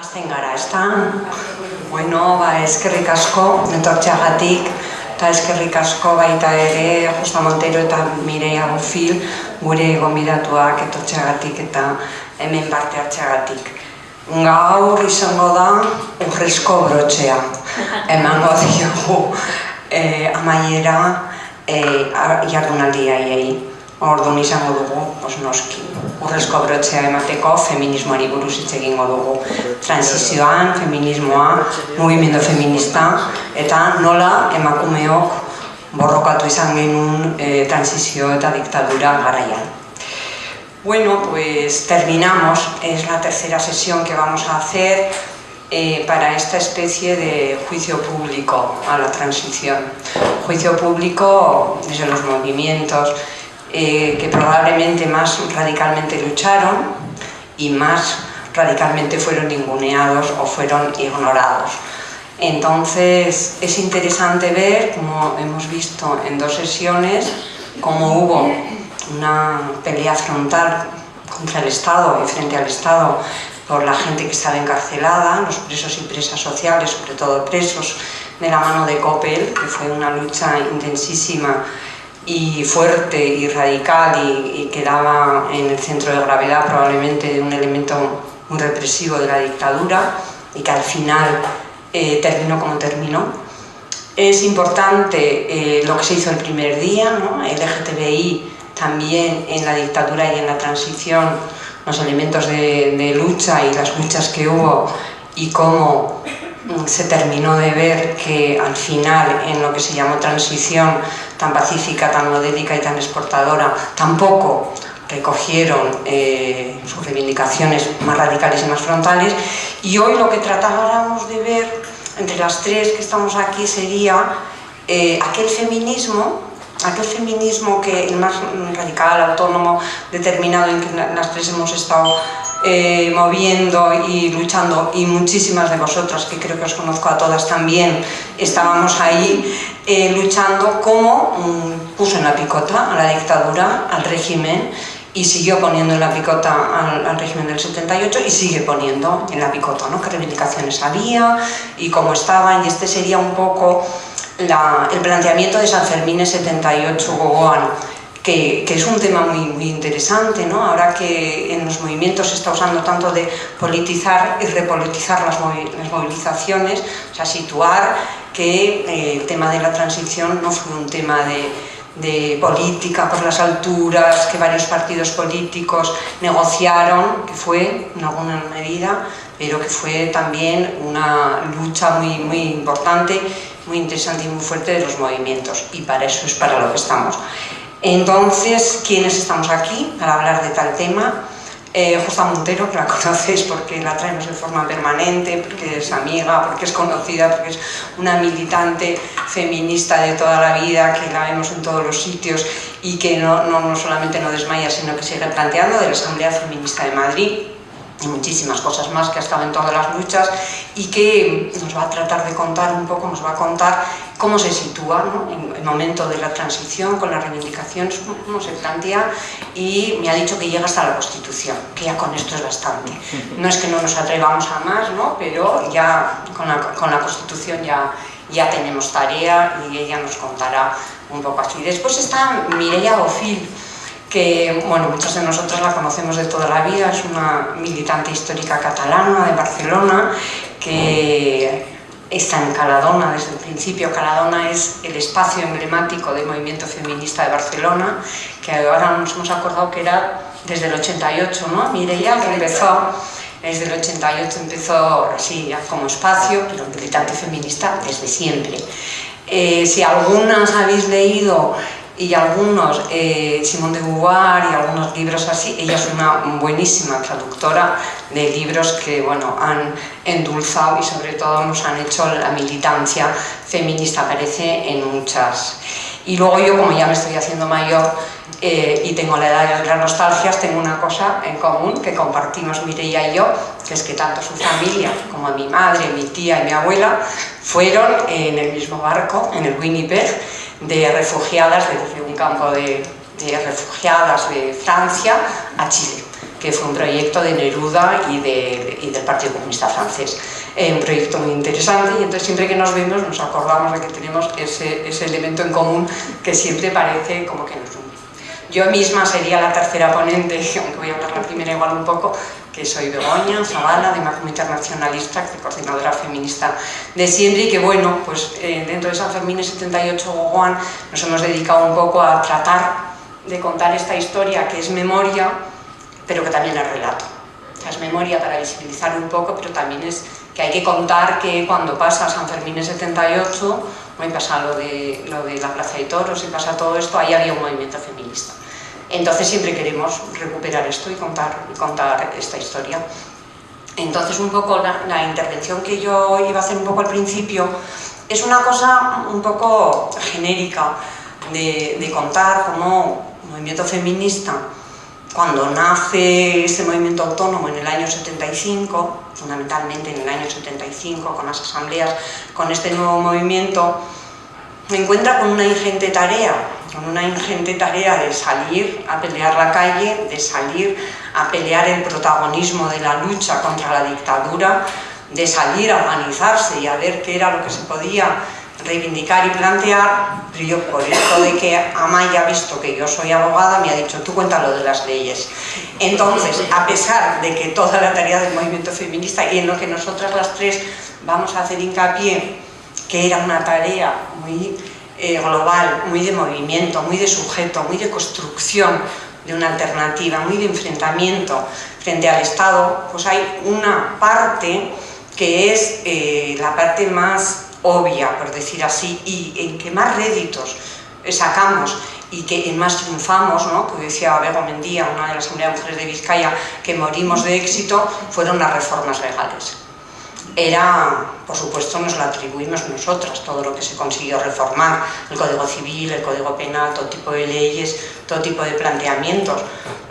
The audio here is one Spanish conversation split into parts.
Hasten gara, ezta? Bueno, eskerrik asko, etortzeagatik, eta eskerrik asko baita ere, Justa Montero eta Mireia Bofill, gure gonbidatuak etortzeagatik eta hemen parte hartzeagatik. Gaur izango da urrezko brotxea, emango diogu amaiera jardunaldiei. Orduan izango dugu, noski, urrezko brotxea emateko feminismoari buruz hitz egingo dugu. Transizioan, feminismoa, mugimendu feminista, eta nola emakumeok borrokatu izan genuen transizio eta diktadura garaian. Bueno, pues terminamos, es la tercera sesión que vamos a hacer para esta especie de juicio público a la transición. Juicio público desde los movimientos que probablemente más radicalmente lucharon y más radicalmente fueron ninguneados o fueron ignorados. Entonces es interesante ver, como hemos visto en dos sesiones, cómo hubo una pelea frontal contra el Estado y frente al Estado por la gente que estaba encarcelada, los presos y presas sociales, sobre todo presos de la mano de Coppel, que fue una lucha intensísima y fuerte y radical y quedaba en el centro de gravedad probablemente de un elemento muy represivo de la dictadura y que al final terminó como terminó. Es importante lo que se hizo el primer día, ¿no? El LGTBI también en la dictadura y en la transición, los elementos de lucha y las luchas que hubo y cómo se terminó de ver que al final en lo que se llamó transición tan pacífica, tan modélica y tan exportadora tampoco recogieron sus reivindicaciones más radicales y más frontales, y hoy lo que tratáramos de ver entre las tres que estamos aquí sería aquel feminismo que el más radical, autónomo, determinado, en que las tres hemos estado moviendo y luchando, y muchísimas de vosotras, que creo que os conozco a todas también, estábamos ahí luchando, como puso en la picota a la dictadura, al régimen, y siguió poniendo en la picota al régimen del 78 y sigue poniendo en la picota, ¿no? Qué reivindicaciones había y cómo estaban, y este sería un poco el planteamiento de San Fermín 78 Gogoan, que es un tema muy interesante, ¿no? Ahora que en los movimientos se está usando tanto de politizar y repolitizar las movilizaciones, o sea, situar que el tema de la transición no fue un tema de política por las alturas, que varios partidos políticos negociaron, que fue en alguna medida, pero que fue también una lucha muy importante, muy interesante y muy fuerte de los movimientos, y para eso es para lo que estamos. Entonces, ¿quiénes estamos aquí para hablar de tal tema? Justa Montero, que la conocéis porque la traemos de forma permanente, porque es amiga, porque es conocida, porque es una militante feminista de toda la vida, que la vemos en todos los sitios y que no solamente no desmaya, sino que sigue planteando, de la Asamblea Feminista de Madrid, y muchísimas cosas más, que ha estado en todas las luchas y que nos va a tratar de contar un poco, nos va a contar cómo se sitúa, ¿no? En el momento de la transición, con las reivindicaciones, cómo se plantea, y me ha dicho que llega hasta la Constitución, que ya con esto es bastante. No es que no nos atrevamos a más, ¿no? Pero ya con la Constitución ya tenemos tarea, y ella nos contará un poco así. Después está Mireia Bofill, que, bueno, muchas de nosotras la conocemos de toda la vida, es una militante histórica catalana de Barcelona, que está en Caladona desde el principio. Caladona es el espacio emblemático del movimiento feminista de Barcelona, que ahora nos hemos acordado que era desde el 88, ¿no? Mireia, que empezó desde el 88, empezó así ya como espacio, pero militante feminista desde siempre. Si algunas habéis leído, y algunos, Simone de Beauvoir y algunos libros así, ella es una buenísima traductora de libros que, bueno, han endulzado y sobre todo nos han hecho la militancia feminista, aparece en muchas. Y luego yo, como ya me estoy haciendo mayor y tengo la edad de las nostalgias, tengo una cosa en común que compartimos Mireia y yo, que es que tanto su familia como mi madre, mi tía y mi abuela fueron en el mismo barco, en el Winnipeg, de refugiadas desde un campo de refugiadas de Francia a Chile. que fue un proyecto de Neruda y del Partido Comunista Francés. Un proyecto muy interesante, y entonces siempre que nos vemos nos acordamos de que tenemos ese elemento en común que siempre parece como que nos une. Yo misma sería la tercera ponente, aunque voy a hablar la primera igual un poco, que soy Begoña Zavala, de Emakume Internacionalista, coordinadora feminista de siempre, y que bueno, pues dentro de San Fermín 78 Gogoan nos hemos dedicado un poco a tratar de contar esta historia que es memoria, pero que también es relato. O sea, es memoria para visibilizar un poco, pero también es que hay que contar que cuando pasa San Fermín 78, y pasa lo de la Plaza de Toros y pasa todo esto, ahí había un movimiento feminista. Entonces siempre queremos recuperar esto y contar esta historia. Entonces un poco la intervención que yo iba a hacer un poco al principio es una cosa un poco genérica de contar cómo el movimiento feminista, cuando nace ese movimiento autónomo en el año 75, fundamentalmente en el año 75, con las asambleas, con este nuevo movimiento, me encuentra con una ingente tarea de salir a pelear la calle, de salir a pelear el protagonismo de la lucha contra la dictadura, de salir a organizarse y a ver qué era lo que se podía reivindicar y plantear. Pero yo, por esto de que Amaya ha visto que yo soy abogada, me ha dicho, tú cuéntalo de las leyes. Entonces, a pesar de que toda la tarea del movimiento feminista, y en lo que nosotras las tres vamos a hacer hincapié, que era una tarea muy global, muy de movimiento, muy de sujeto, muy de construcción de una alternativa, muy de enfrentamiento frente al Estado, pues hay una parte que es la parte más obvia, por decir así, y en que más réditos sacamos y que en más triunfamos, ¿no? Que decía Bego Mendía, una de las Asamblea de Mujeres de Vizcaya, que morimos de éxito, fueron las reformas legales. Era, por supuesto, nos lo atribuimos nosotras, todo lo que se consiguió reformar, el Código Civil, el Código Penal, todo tipo de leyes, todo tipo de planteamientos,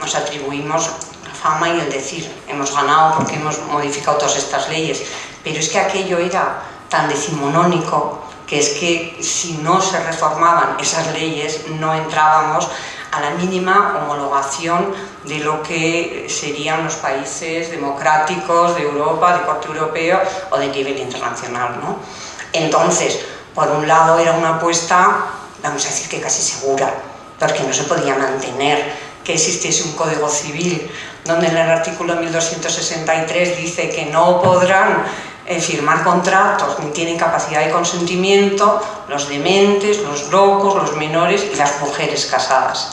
nos atribuimos la fama y el decir, hemos ganado porque hemos modificado todas estas leyes, pero es que aquello era tan decimonónico que es que si no se reformaban esas leyes no entrábamos a la mínima homologación de lo que serían los países democráticos de Europa, de corte europeo o de nivel internacional, ¿no? Entonces, por un lado era una apuesta, vamos a decir que casi segura, porque no se podía mantener que existiese un código civil donde en el artículo 1263 dice que no podrán firmar contratos ni tienen capacidad de consentimiento los dementes, los locos, los menores y las mujeres casadas.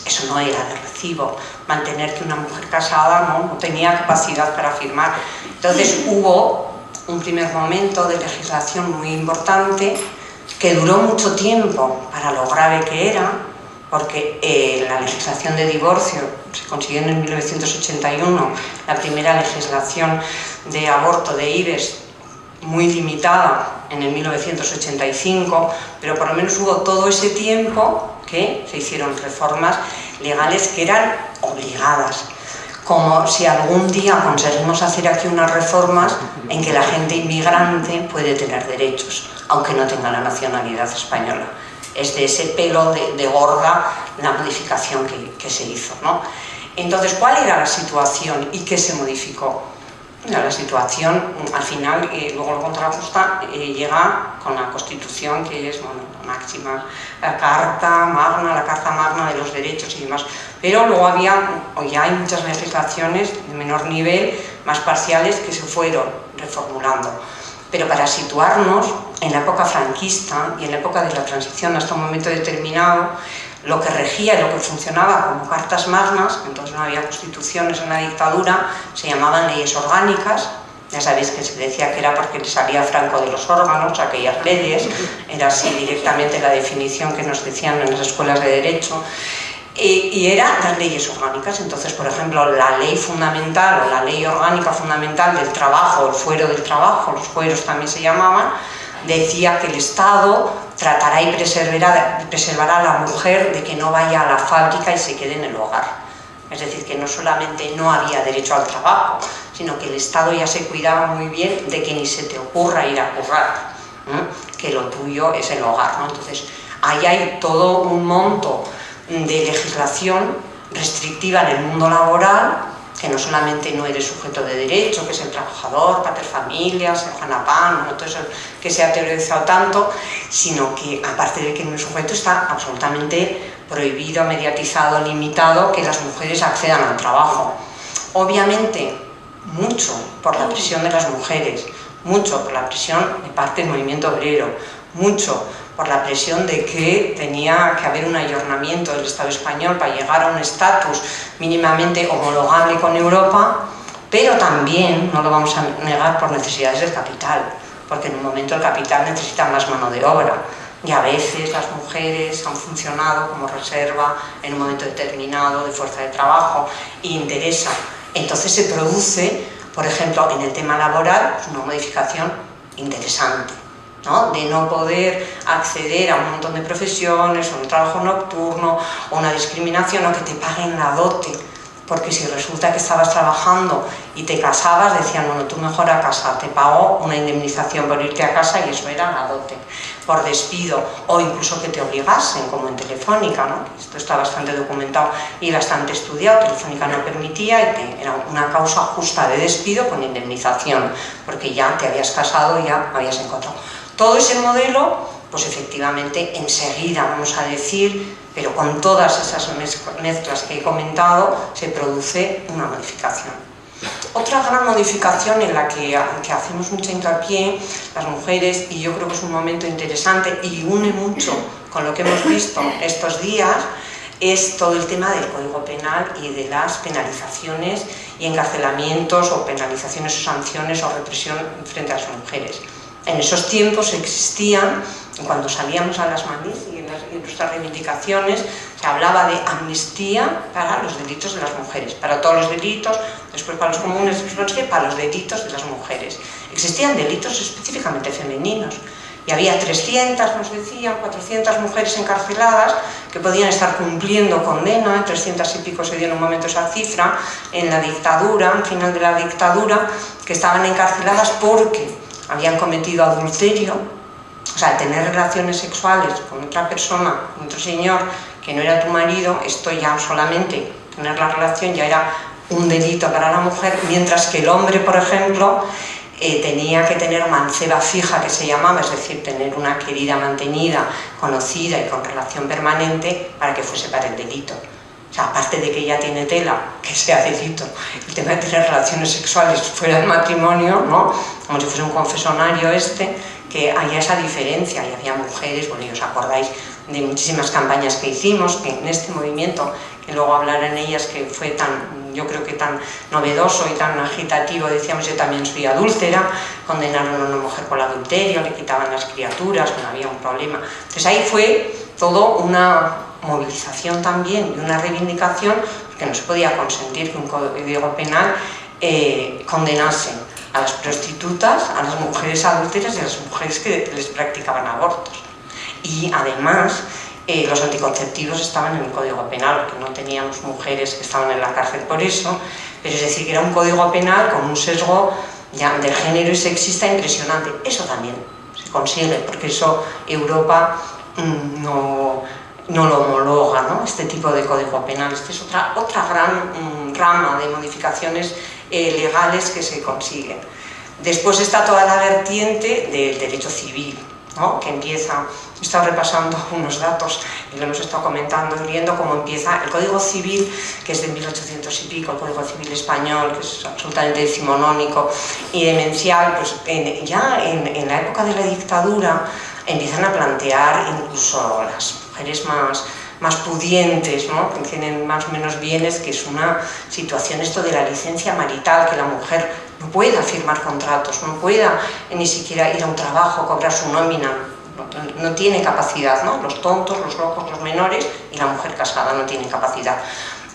Eso no era de recibo, mantener que una mujer casada no tenía capacidad para firmar. Entonces hubo un primer momento de legislación muy importante que duró mucho tiempo para lo grave que era, porque la legislación de divorcio se consiguió en 1981, la primera legislación de aborto de IBES muy limitada en el 1985, pero por lo menos hubo todo ese tiempo que se hicieron reformas legales que eran obligadas, como si algún día conseguimos hacer aquí unas reformas en que la gente inmigrante puede tener derechos, aunque no tenga la nacionalidad española. Es de ese pelo de gorda la modificación que se hizo, ¿no? Entonces, ¿cuál era la situación y qué se modificó? La situación, al final, luego lo contrajusta, llega con la Constitución, que es bueno, la máxima, la Carta Magna de los Derechos y demás. Pero luego ya hay muchas legislaciones de menor nivel, más parciales, que se fueron reformulando. Pero para situarnos en la época franquista y en la época de la transición hasta un momento determinado, lo que regía y lo que funcionaba como cartas magnas, entonces no había constituciones en la dictadura, se llamaban leyes orgánicas. Ya sabéis que se decía que era porque le salía Franco de los órganos, aquellas leyes, era así directamente la definición que nos decían en las escuelas de Derecho. Y eran las leyes orgánicas. Entonces, por ejemplo, la ley fundamental o la ley orgánica fundamental del trabajo, el fuero del trabajo, los fueros también se llamaban, decía que el Estado tratará y preservará a la mujer de que no vaya a la fábrica y se quede en el hogar. Es decir, que no solamente no había derecho al trabajo, sino que el Estado ya se cuidaba muy bien de que ni se te ocurra ir a currar, que lo tuyo es el hogar, ¿no? Entonces, ahí hay todo un monto de legislación restrictiva en el mundo laboral que no solamente no eres sujeto de derecho, que es el trabajador, pater familias, el Hanapan, todo eso que se ha teorizado tanto, sino que aparte de que no es sujeto está absolutamente prohibido, mediatizado, limitado que las mujeres accedan al trabajo. Obviamente, mucho por la presión de las mujeres, mucho por la presión de parte del movimiento obrero, mucho por la presión de que tenía que haber un ayornamiento del Estado español para llegar a un estatus mínimamente homologable con Europa, pero también, no lo vamos a negar, por necesidades del capital, porque en un momento el capital necesita más mano de obra y a veces las mujeres han funcionado como reserva en un momento determinado de fuerza de trabajo e interesa. Entonces se produce, por ejemplo, en el tema laboral, una modificación interesante, ¿no? De no poder acceder a un montón de profesiones, o un trabajo nocturno, o una discriminación, o que te paguen la dote, porque si resulta que estabas trabajando y te casabas, decían, bueno, tú mejor a casa, te pago una indemnización por irte a casa, y eso era la dote, por despido, o incluso que te obligasen, como en Telefónica, ¿no? Esto está bastante documentado y bastante estudiado. Telefónica no permitía, y que era una causa justa de despido con indemnización, porque ya te habías casado y ya habías encontrado. Todo ese modelo, pues efectivamente enseguida, vamos a decir, pero con todas esas mezclas que he comentado, se produce una modificación. Otra gran modificación en la que hacemos mucho hincapié las mujeres, y yo creo que es un momento interesante y une mucho con lo que hemos visto estos días, es todo el tema del Código Penal y de las penalizaciones y encarcelamientos o penalizaciones o sanciones o represión frente a las mujeres. En esos tiempos existían, cuando salíamos a las manif y en nuestras reivindicaciones, se hablaba de amnistía para los delitos de las mujeres, para todos los delitos, después para los comunes, después para los delitos de las mujeres. Existían delitos específicamente femeninos y había 300, nos decían, 400 mujeres encarceladas que podían estar cumpliendo condena, 300 y pico se dio en un momento esa cifra, en la dictadura, al final de la dictadura, que estaban encarceladas porque habían cometido adulterio, o sea, tener relaciones sexuales con otra persona, con otro señor que no era tu marido, esto ya solamente, tener la relación ya era un delito para la mujer, mientras que el hombre, por ejemplo, tenía que tener manceba fija, que se llamaba, es decir, tener una querida mantenida, conocida y con relación permanente para que fuese para el delito. O sea, aparte de que ya tiene tela, que sea delito, el tema de tener relaciones sexuales fuera del matrimonio, ¿no? Como si fuese un confesonario que haya esa diferencia, y había mujeres, bueno, y os acordáis de muchísimas campañas que hicimos, que en este movimiento, que luego hablaré en ellas, que fue tan, yo creo que tan novedoso y tan agitativo, decíamos, yo también soy adúltera, condenaron a una mujer por adulterio, le quitaban las criaturas, no había un problema. Entonces ahí fue todo una movilización también y una reivindicación, porque no se podía consentir que un código penal condenase a las prostitutas, a las mujeres adúlteras y a las mujeres que les practicaban abortos. Y además los anticonceptivos estaban en el Código Penal, porque no teníamos mujeres que estaban en la cárcel por eso, pero es decir, que era un Código Penal con un sesgo ya de género y sexista impresionante. Eso también se consigue, porque eso Europa no lo homologa, ¿no? Este tipo de Código Penal. Esta es otra gran rama de modificaciones legales que se consiguen. Después está toda la vertiente del derecho civil, ¿no? Que empieza, he estado repasando unos datos y lo hemos estado comentando y viendo cómo empieza el Código Civil, que es de 1800 y pico, el Código Civil español, que es absolutamente decimonónico y demencial. Pues ya en la época de la dictadura empiezan a plantear incluso las mujeres más pudientes, ¿no? Que tienen más o menos bienes, que es una situación esto de la licencia marital, que la mujer no pueda firmar contratos, no pueda ni siquiera ir a un trabajo, cobrar su nómina, no tiene capacidad, ¿no? Los tontos, los locos, los menores, y la mujer casada no tiene capacidad.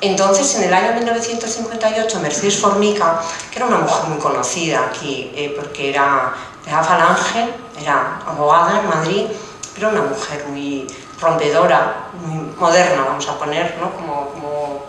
Entonces, en el año 1958, Mercedes Formica, que era una mujer muy conocida aquí, porque era falange, era abogada en Madrid, pero una mujer muy rompedora, muy moderna, vamos a poner, ¿no? Como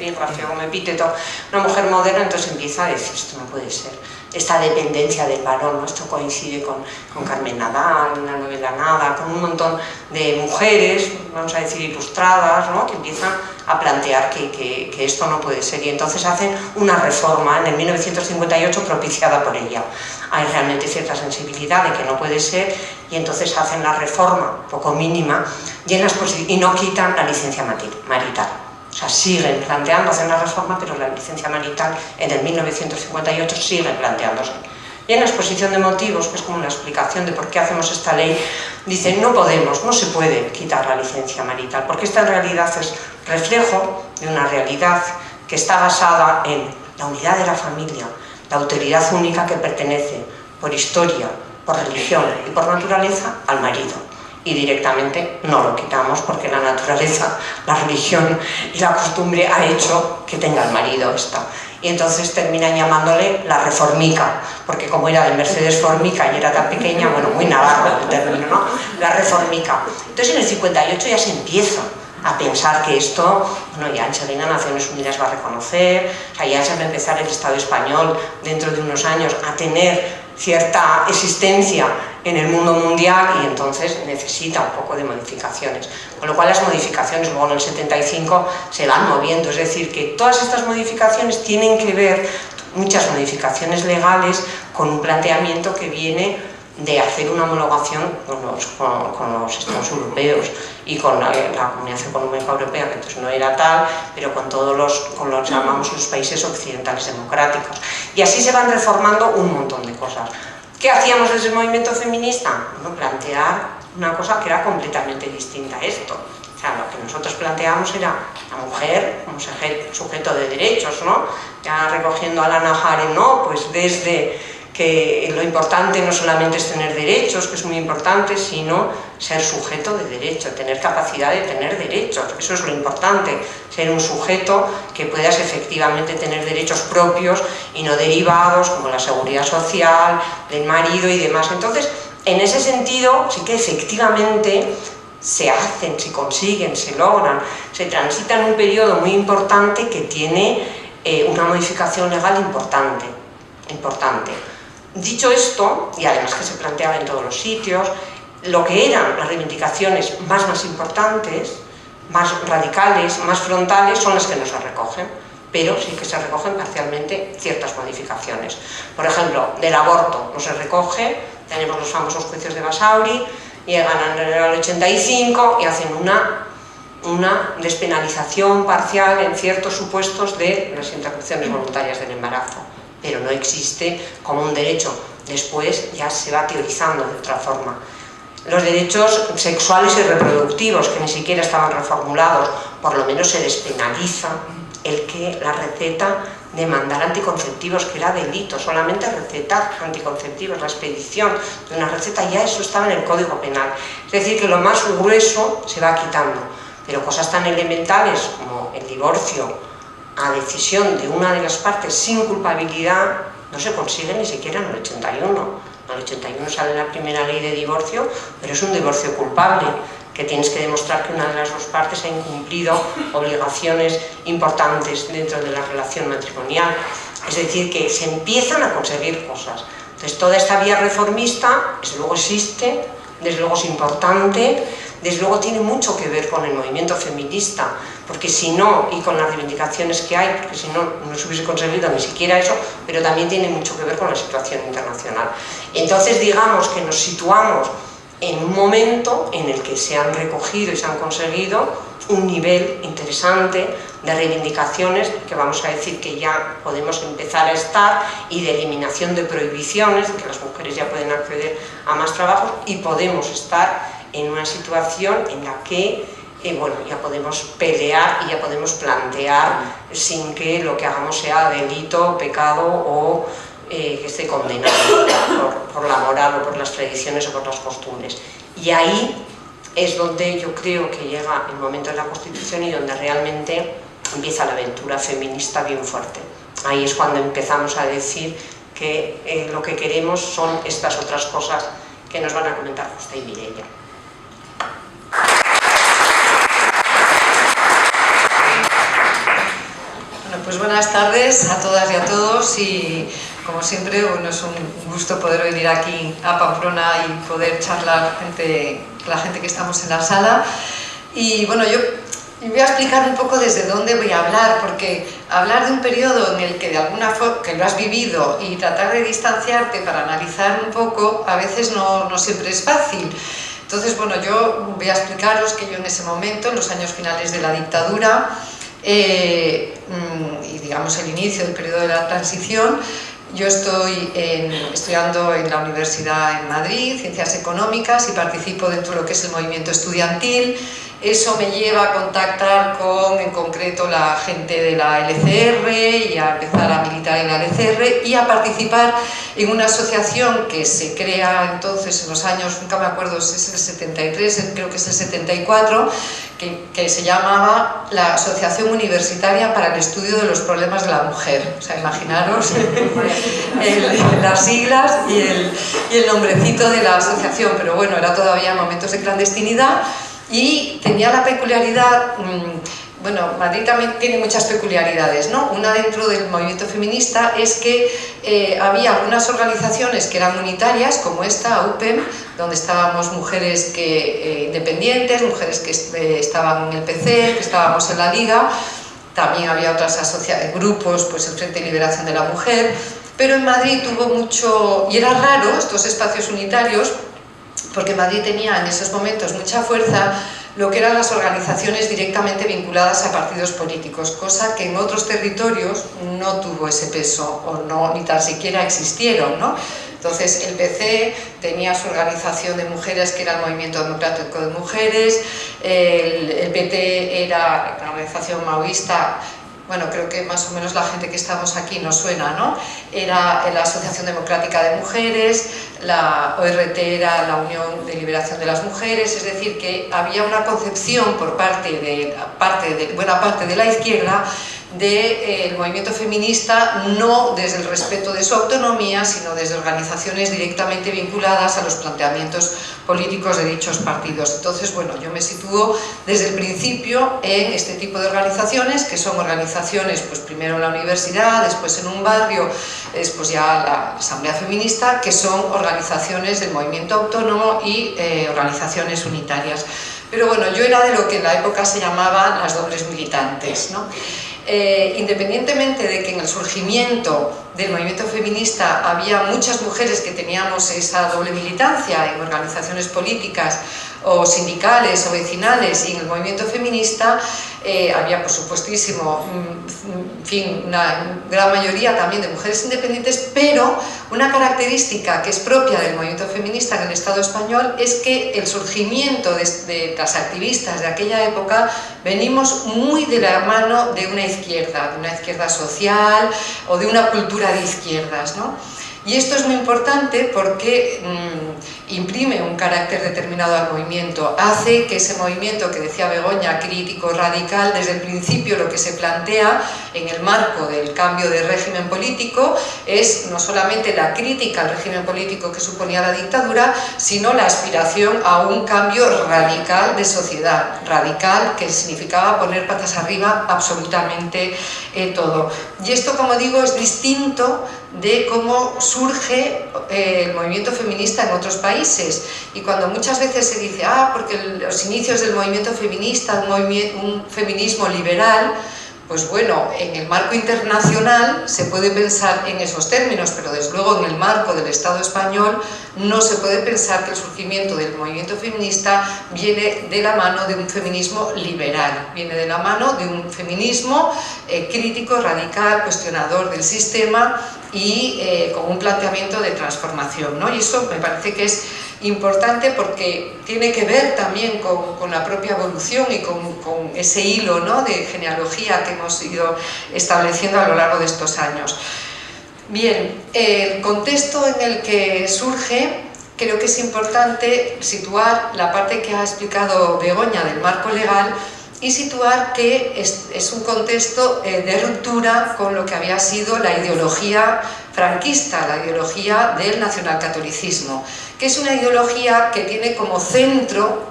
epígrafe, como epíteto, una mujer moderna, entonces empieza a decir, esto no puede ser, esta dependencia del varón, ¿no? Esto coincide con Carmen Nadal, en la novela Nada, con un montón de mujeres, vamos a decir ilustradas, ¿no? Que empiezan a plantear que esto no puede ser, y entonces hacen una reforma en el 1958 propiciada por ella. Hay realmente cierta sensibilidad de que no puede ser, y entonces hacen la reforma, poco mínima, y no quitan la licencia marital. O sea, siguen planteando, hacen la reforma, pero la licencia marital en el 1958 sigue planteándose. Y en la exposición de motivos, que es como una explicación de por qué hacemos esta ley, dicen no podemos, no se puede quitar la licencia marital, porque esta en realidad es reflejo de una realidad que está basada en la unidad de la familia, la autoridad única que pertenece por historia, por religión y por naturaleza al marido. Y directamente no lo quitamos porque la naturaleza, la religión y la costumbre ha hecho que tenga el marido esto. Y entonces terminan llamándole la reformica, porque como era de Mercedes Formica y era tan pequeña, bueno, muy navarro el término, ¿no? La reformica. Entonces en el 58 ya se empieza a pensar que esto, bueno, ya enseguida Naciones Unidas va a reconocer, o sea, ya se va a empezar el Estado español dentro de unos años a tener cierta existencia en el mundo mundial, y entonces necesita un poco de modificaciones. Con lo cual las modificaciones luego en el 75 se van moviendo, es decir, que todas estas modificaciones tienen que ver, muchas modificaciones legales, con un planteamiento que viene de hacer una homologación con los estados europeos y con la Comunidad Económica Europea, que entonces no era tal, pero con todos los llamamos los países occidentales democráticos. Y así se van reformando un montón de cosas. ¿Qué hacíamos desde el movimiento feminista? Bueno, plantear una cosa que era completamente distinta a esto. O sea, lo que nosotros planteábamos era la mujer como sujeto de derechos, ¿no? Ya recogiendo a Lana Haren, ¿no? Pues desde que lo importante no solamente es tener derechos, que es muy importante, sino ser sujeto de derecho, tener capacidad de tener derechos. Eso es lo importante, ser un sujeto que puedas efectivamente tener derechos propios y no derivados, como la seguridad social, del marido y demás. Entonces, en ese sentido, sí que efectivamente se hacen, se consiguen, se logran, se transitan un periodo muy importante que tiene una modificación legal importante. Dicho esto, y además que se planteaba en todos los sitios, lo que eran las reivindicaciones más importantes, más radicales, más frontales, son las que no se recogen, pero sí que se recogen parcialmente ciertas modificaciones. Por ejemplo, del aborto no se recoge, tenemos los famosos juicios de Basauri, llegan al 85 y hacen una despenalización parcial en ciertos supuestos de las interrupciones voluntarias del embarazo, pero no existe como un derecho. Después ya se va teorizando de otra forma. Los derechos sexuales y reproductivos, que ni siquiera estaban reformulados, por lo menos se despenaliza el que la receta de mandar anticonceptivos, que era delito, solamente recetar anticonceptivos, la expedición de una receta, ya eso estaba en el Código Penal. Es decir, que lo más grueso se va quitando, pero cosas tan elementales como el divorcio a decisión de una de las partes sin culpabilidad no se consigue ni siquiera en el 81. En el 81 sale la primera ley de divorcio, pero es un divorcio culpable, que tienes que demostrar que una de las dos partes ha incumplido obligaciones importantes dentro de la relación matrimonial. Es decir, que se empiezan a conseguir cosas. Entonces, toda esta vía reformista, desde luego existe, desde luego es importante, desde luego tiene mucho que ver con el movimiento feminista, porque si no, y con las reivindicaciones que hay, porque si no, no se hubiese conseguido ni siquiera eso, pero también tiene mucho que ver con la situación internacional. Entonces, digamos que nos situamos en un momento en el que se han recogido y se han conseguido un nivel interesante de reivindicaciones, que vamos a decir que ya podemos empezar a estar, y de eliminación de prohibiciones, de que las mujeres ya pueden acceder a más trabajos, y podemos estar en una situación en la que bueno, ya podemos pelear y ya podemos plantear sin que lo que hagamos sea delito, pecado o que esté condenado por la moral o por las tradiciones o por las costumbres. Y ahí es donde yo creo que llega el momento de la Constitución y donde realmente empieza la aventura feminista bien fuerte. Ahí es cuando empezamos a decir que lo que queremos son estas otras cosas que nos van a comentar Justa y Mireia. Pues buenas tardes a todas y a todos y como siempre bueno, es un gusto poder venir aquí a Pamplona y poder charlar entre la gente que estamos en la sala. Y bueno, yo voy a explicar un poco desde dónde voy a hablar, porque hablar de un periodo en el que de alguna forma que lo has vivido y tratar de distanciarte para analizar un poco a veces no siempre es fácil. Entonces, bueno, yo voy a explicaros que yo en ese momento, en los años finales de la dictadura, y digamos el inicio del periodo de la transición, yo estoy estudiando en la Universidad en Madrid, Ciencias Económicas, y participo dentro de lo que es el movimiento estudiantil. Eso me lleva a contactar con, en concreto, la gente de la LCR y a empezar a militar en la LCR y a participar en una asociación que se crea entonces en los años, nunca me acuerdo si es el 73, creo que es el 74, que se llamaba la Asociación Universitaria para el Estudio de los Problemas de la Mujer. O sea, imaginaros las siglas y el nombrecito de la asociación, pero bueno, era todavía en momentos de clandestinidad. Y tenía la peculiaridad, bueno, Madrid también tiene muchas peculiaridades, ¿no? Una dentro del movimiento feminista es que había algunas organizaciones que eran unitarias, como esta, UPEM, donde estábamos mujeres independientes, mujeres que estaban en el PC, que estábamos en la Liga. También había otros grupos, pues el Frente de Liberación de la Mujer, pero en Madrid tuvo mucho, y era raro estos espacios unitarios, porque Madrid tenía en esos momentos mucha fuerza lo que eran las organizaciones directamente vinculadas a partidos políticos, cosa que en otros territorios no tuvo ese peso, o no, ni tan siquiera existieron, ¿no? Entonces el PC tenía su organización de mujeres, que era el Movimiento Democrático de Mujeres, el PT era la organización maoísta. Bueno, creo que más o menos la gente que estamos aquí nos suena, ¿no? Era la Asociación Democrática de Mujeres, la ORT era la Unión de Liberación de las Mujeres, es decir, que había una concepción por buena parte de la izquierda del movimiento feminista, no desde el respeto de su autonomía, sino desde organizaciones directamente vinculadas a los planteamientos políticos de dichos partidos. Entonces, bueno, yo me sitúo desde el principio en este tipo de organizaciones, que son organizaciones, pues primero en la universidad, después en un barrio, después ya la Asamblea Feminista, que son organizaciones del movimiento autónomo y organizaciones unitarias. Pero bueno, yo era de lo que en la época se llamaban las dobles militantes, ¿no? Independientemente de que en el surgimiento del movimiento feminista había muchas mujeres que teníamos esa doble militancia en organizaciones políticas o sindicales o vecinales, y en el movimiento feminista había, por supuestísimo, en fin, una gran mayoría también de mujeres independientes, pero una característica que es propia del movimiento feminista en el Estado español es que el surgimiento de las activistas de aquella época venimos muy de la mano de una izquierda social o de una cultura de izquierdas, ¿no? Y esto es muy importante porque imprime un carácter determinado al movimiento, hace que ese movimiento que decía Begoña, crítico, radical, desde el principio lo que se plantea en el marco del cambio de régimen político es no solamente la crítica al régimen político que suponía la dictadura, sino la aspiración a un cambio radical de sociedad, radical que significaba poner patas arriba absolutamente todo. Y esto, como digo, es distinto de cómo surge el movimiento feminista en otros países. Y cuando muchas veces se dice, porque los inicios del movimiento feminista, un feminismo liberal, pues bueno, en el marco internacional se puede pensar en esos términos, pero desde luego en el marco del Estado español no se puede pensar que el surgimiento del movimiento feminista viene de la mano de un feminismo liberal, viene de la mano de un feminismo crítico, radical, cuestionador del sistema y con un planteamiento de transformación, ¿no? Y eso me parece que es importante porque tiene que ver también con la propia evolución y con ese hilo, ¿no?, de genealogía que hemos ido estableciendo a lo largo de estos años. Bien, el contexto en el que surge, creo que es importante situar la parte que ha explicado Begoña del marco legal y situar que es un contexto de ruptura con lo que había sido la ideología franquista, la ideología del nacionalcatolicismo, que es una ideología que tiene como centro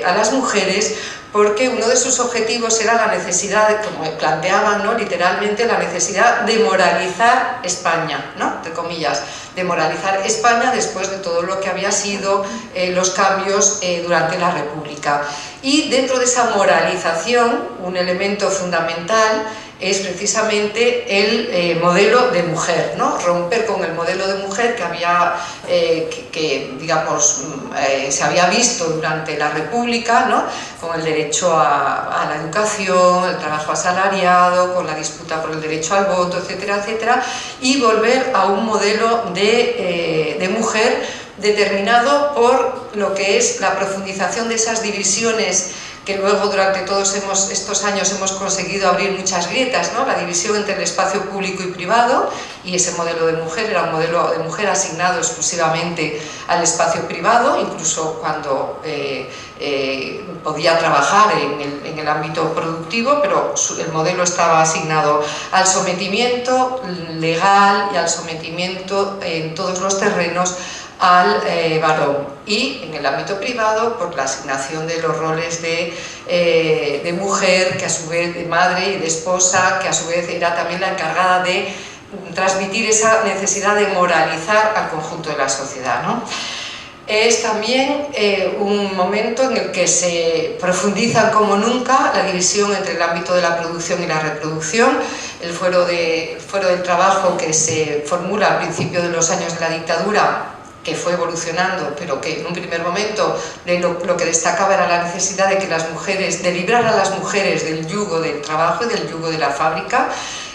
a las mujeres porque uno de sus objetivos era la necesidad, como planteaban, ¿no?, literalmente la necesidad de moralizar España, ¿no?, entre comillas, de moralizar España después de todo lo que había sido los cambios durante la República. Y dentro de esa moralización, un elemento fundamental es precisamente el modelo de mujer, ¿no? Romper con el modelo de mujer que había, digamos, se había visto durante la República, ¿no?, con el derecho a la educación, el trabajo asalariado, con la disputa por el derecho al voto, etcétera, etcétera, y volver a un modelo de mujer determinado por lo que es la profundización de esas divisiones que luego durante todos estos años hemos conseguido abrir muchas grietas, ¿no? La división entre el espacio público y privado, y ese modelo de mujer era un modelo de mujer asignado exclusivamente al espacio privado, incluso cuando podía trabajar en el ámbito productivo, pero el modelo estaba asignado al sometimiento legal y al sometimiento en todos los terrenos al varón, y en el ámbito privado por la asignación de los roles de mujer, que a su vez de madre y de esposa, que a su vez era también la encargada de transmitir esa necesidad de moralizar al conjunto de la sociedad, ¿no? Es también un momento en el que se profundiza como nunca la división entre el ámbito de la producción y la reproducción. El fuero del trabajo, que se formula al principio de los años de la dictadura, que fue evolucionando, pero que en un primer momento lo que destacaba era la necesidad de que las mujeres, de librar a las mujeres del yugo del trabajo y del yugo de la fábrica.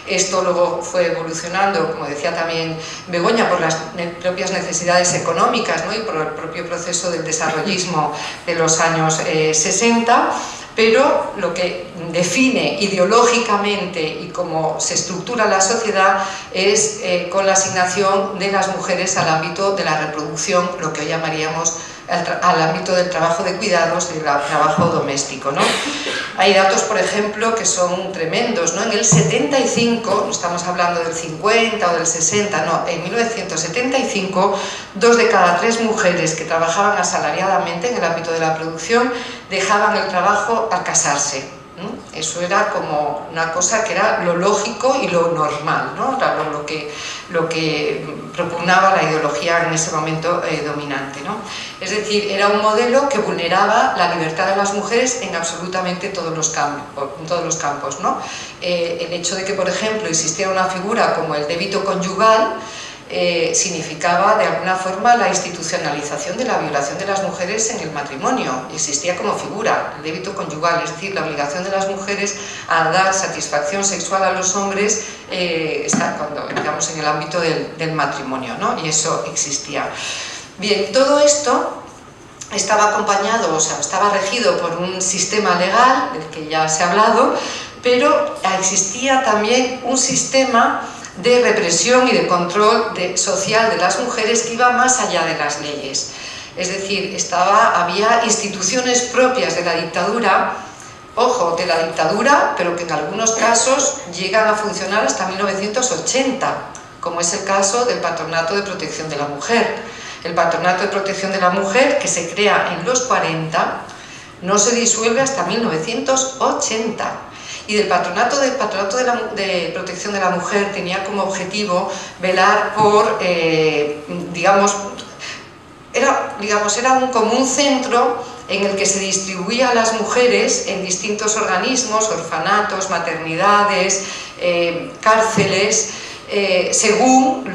Esto luego fue evolucionando, como decía también Begoña, por las propias necesidades económicas, ¿no?, y por el propio proceso del desarrollismo de los años 60, pero lo que define ideológicamente y cómo se estructura la sociedad es con la asignación de las mujeres al ámbito de la reproducción, lo que hoy llamaríamos al ámbito del trabajo de cuidados y del trabajo doméstico, ¿no? Hay datos, por ejemplo, que son tremendos, ¿no? En el 75, no estamos hablando del 50 o del 60, no, en 1975, 2 de cada 3 mujeres que trabajaban asalariadamente en el ámbito de la producción dejaban el trabajo al casarse. Eso era como una cosa que era lo lógico y lo normal, ¿no? Era lo que propugnaba la ideología en ese momento dominante, ¿no? Es decir, era un modelo que vulneraba la libertad de las mujeres en absolutamente todos los campos, ¿no? El hecho de que, por ejemplo, existiera una figura como el débito conyugal significaba de alguna forma la institucionalización de la violación de las mujeres en el matrimonio. Existía como figura el débito conyugal, es decir, la obligación de las mujeres a dar satisfacción sexual a los hombres digamos, en el ámbito del matrimonio, ¿no? Y eso existía. Bien, todo esto estaba acompañado, o sea, estaba regido por un sistema legal, del que ya se ha hablado, pero existía también un sistema de represión y de control social de las mujeres que iba más allá de las leyes. Es decir, había instituciones propias de la dictadura, ojo, de la dictadura, pero que en algunos casos llegan a funcionar hasta 1980, como es el caso del Patronato de Protección de la Mujer. El Patronato de Protección de la Mujer, que se crea en los 40, no se disuelve hasta 1980. Y del Patronato de Protección de la Mujer tenía como objetivo velar por, era como un centro en el que se distribuía a las mujeres en distintos organismos, orfanatos, maternidades, cárceles, según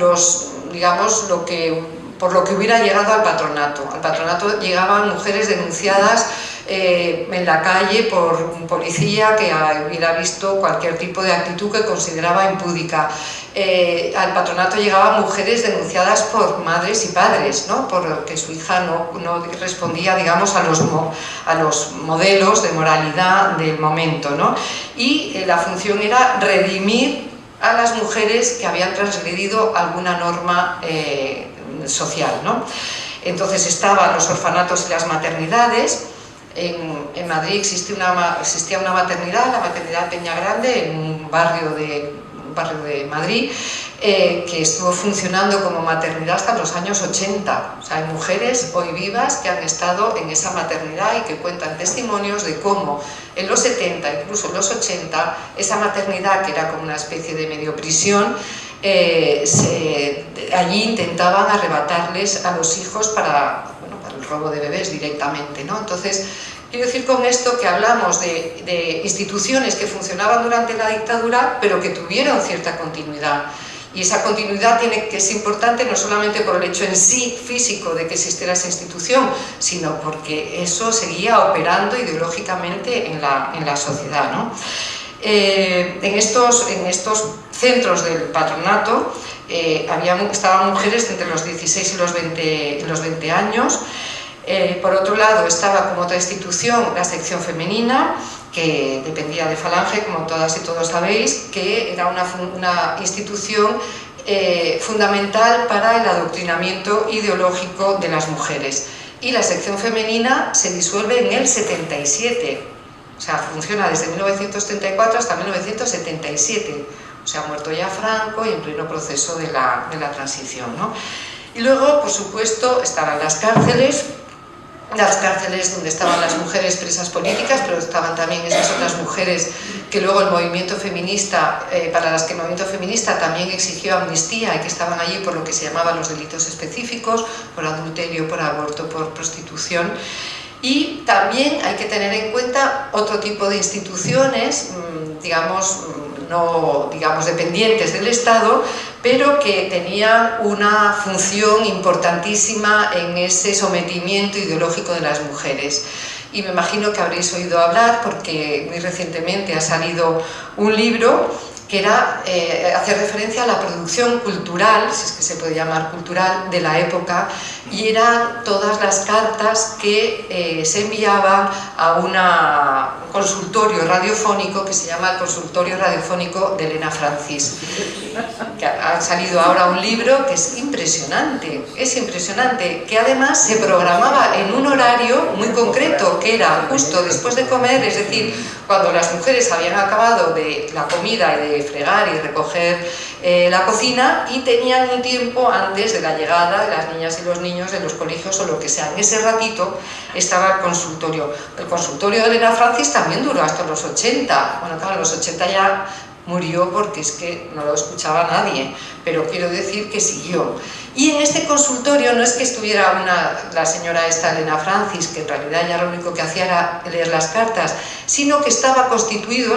por lo que hubiera llegado al patronato. Al patronato llegaban mujeres denunciadas en la calle por un policía que hubiera visto cualquier tipo de actitud que consideraba impúdica. Al patronato llegaban mujeres denunciadas por madres y padres, ¿no? Porque su hija no respondía, digamos, a los modelos de moralidad del momento, ¿no? Y la función era redimir a las mujeres que habían transgredido alguna norma social, ¿no? Entonces estaban los orfanatos y las maternidades. En Madrid existía una maternidad, la maternidad Peña Grande, en un barrio barrio de Madrid, que estuvo funcionando como maternidad hasta los años 80. O sea, hay mujeres hoy vivas que han estado en esa maternidad y que cuentan testimonios de cómo en los 70, incluso en los 80, esa maternidad, que era como una especie de medio prisión, allí intentaban arrebatarles a los hijos para el robo de bebés directamente, ¿no? Entonces, quiero decir con esto que hablamos de instituciones que funcionaban durante la dictadura, pero que tuvieron cierta continuidad. Y esa continuidad es importante no solamente por el hecho en sí físico de que existiera esa institución, sino porque eso seguía operando ideológicamente en la sociedad, ¿no? En estos centros del patronato estaban mujeres entre los 16 y los 20 años. Por otro lado estaba como otra institución la sección femenina, que dependía de Falange, como todas y todos sabéis, que era una institución fundamental para el adoctrinamiento ideológico de las mujeres. Y la sección femenina se disuelve en el 77, o sea, funciona desde 1934 hasta 1977, o sea, ha muerto ya Franco y en pleno proceso de la transición, ¿no? Y luego, por supuesto, estaban las cárceles donde estaban las mujeres presas políticas, pero estaban también esas otras mujeres que luego el movimiento feminista, para las que el movimiento feminista también exigió amnistía y que estaban allí por lo que se llamaban los delitos específicos, por adulterio, por aborto, por prostitución. Y también hay que tener en cuenta otro tipo de instituciones, digamos, no digamos dependientes del Estado, pero que tenían una función importantísima en ese sometimiento ideológico de las mujeres. Y me imagino que habréis oído hablar, porque muy recientemente ha salido un libro que hace referencia a la producción cultural, si es que se puede llamar cultural, de la época, y eran todas las cartas que se enviaban a un consultorio radiofónico que se llama el Consultorio Radiofónico de Elena Francis. Que ha salido ahora un libro que es impresionante, que además se programaba en un horario muy concreto, que era justo después de comer, es decir, cuando las mujeres habían acabado de la comida y de fregar y recoger la cocina, y tenían un tiempo antes de la llegada de las niñas y los niños de los colegios o lo que sea. En ese ratito estaba el consultorio. El consultorio de Elena Francis también duró hasta los 80. Bueno, claro, en los 80 ya murió porque es que no lo escuchaba nadie, pero quiero decir que siguió. Y en este consultorio no es que estuviera la señora esta, Elena Francis, que en realidad ya lo único que hacía era leer las cartas, sino que estaba constituido,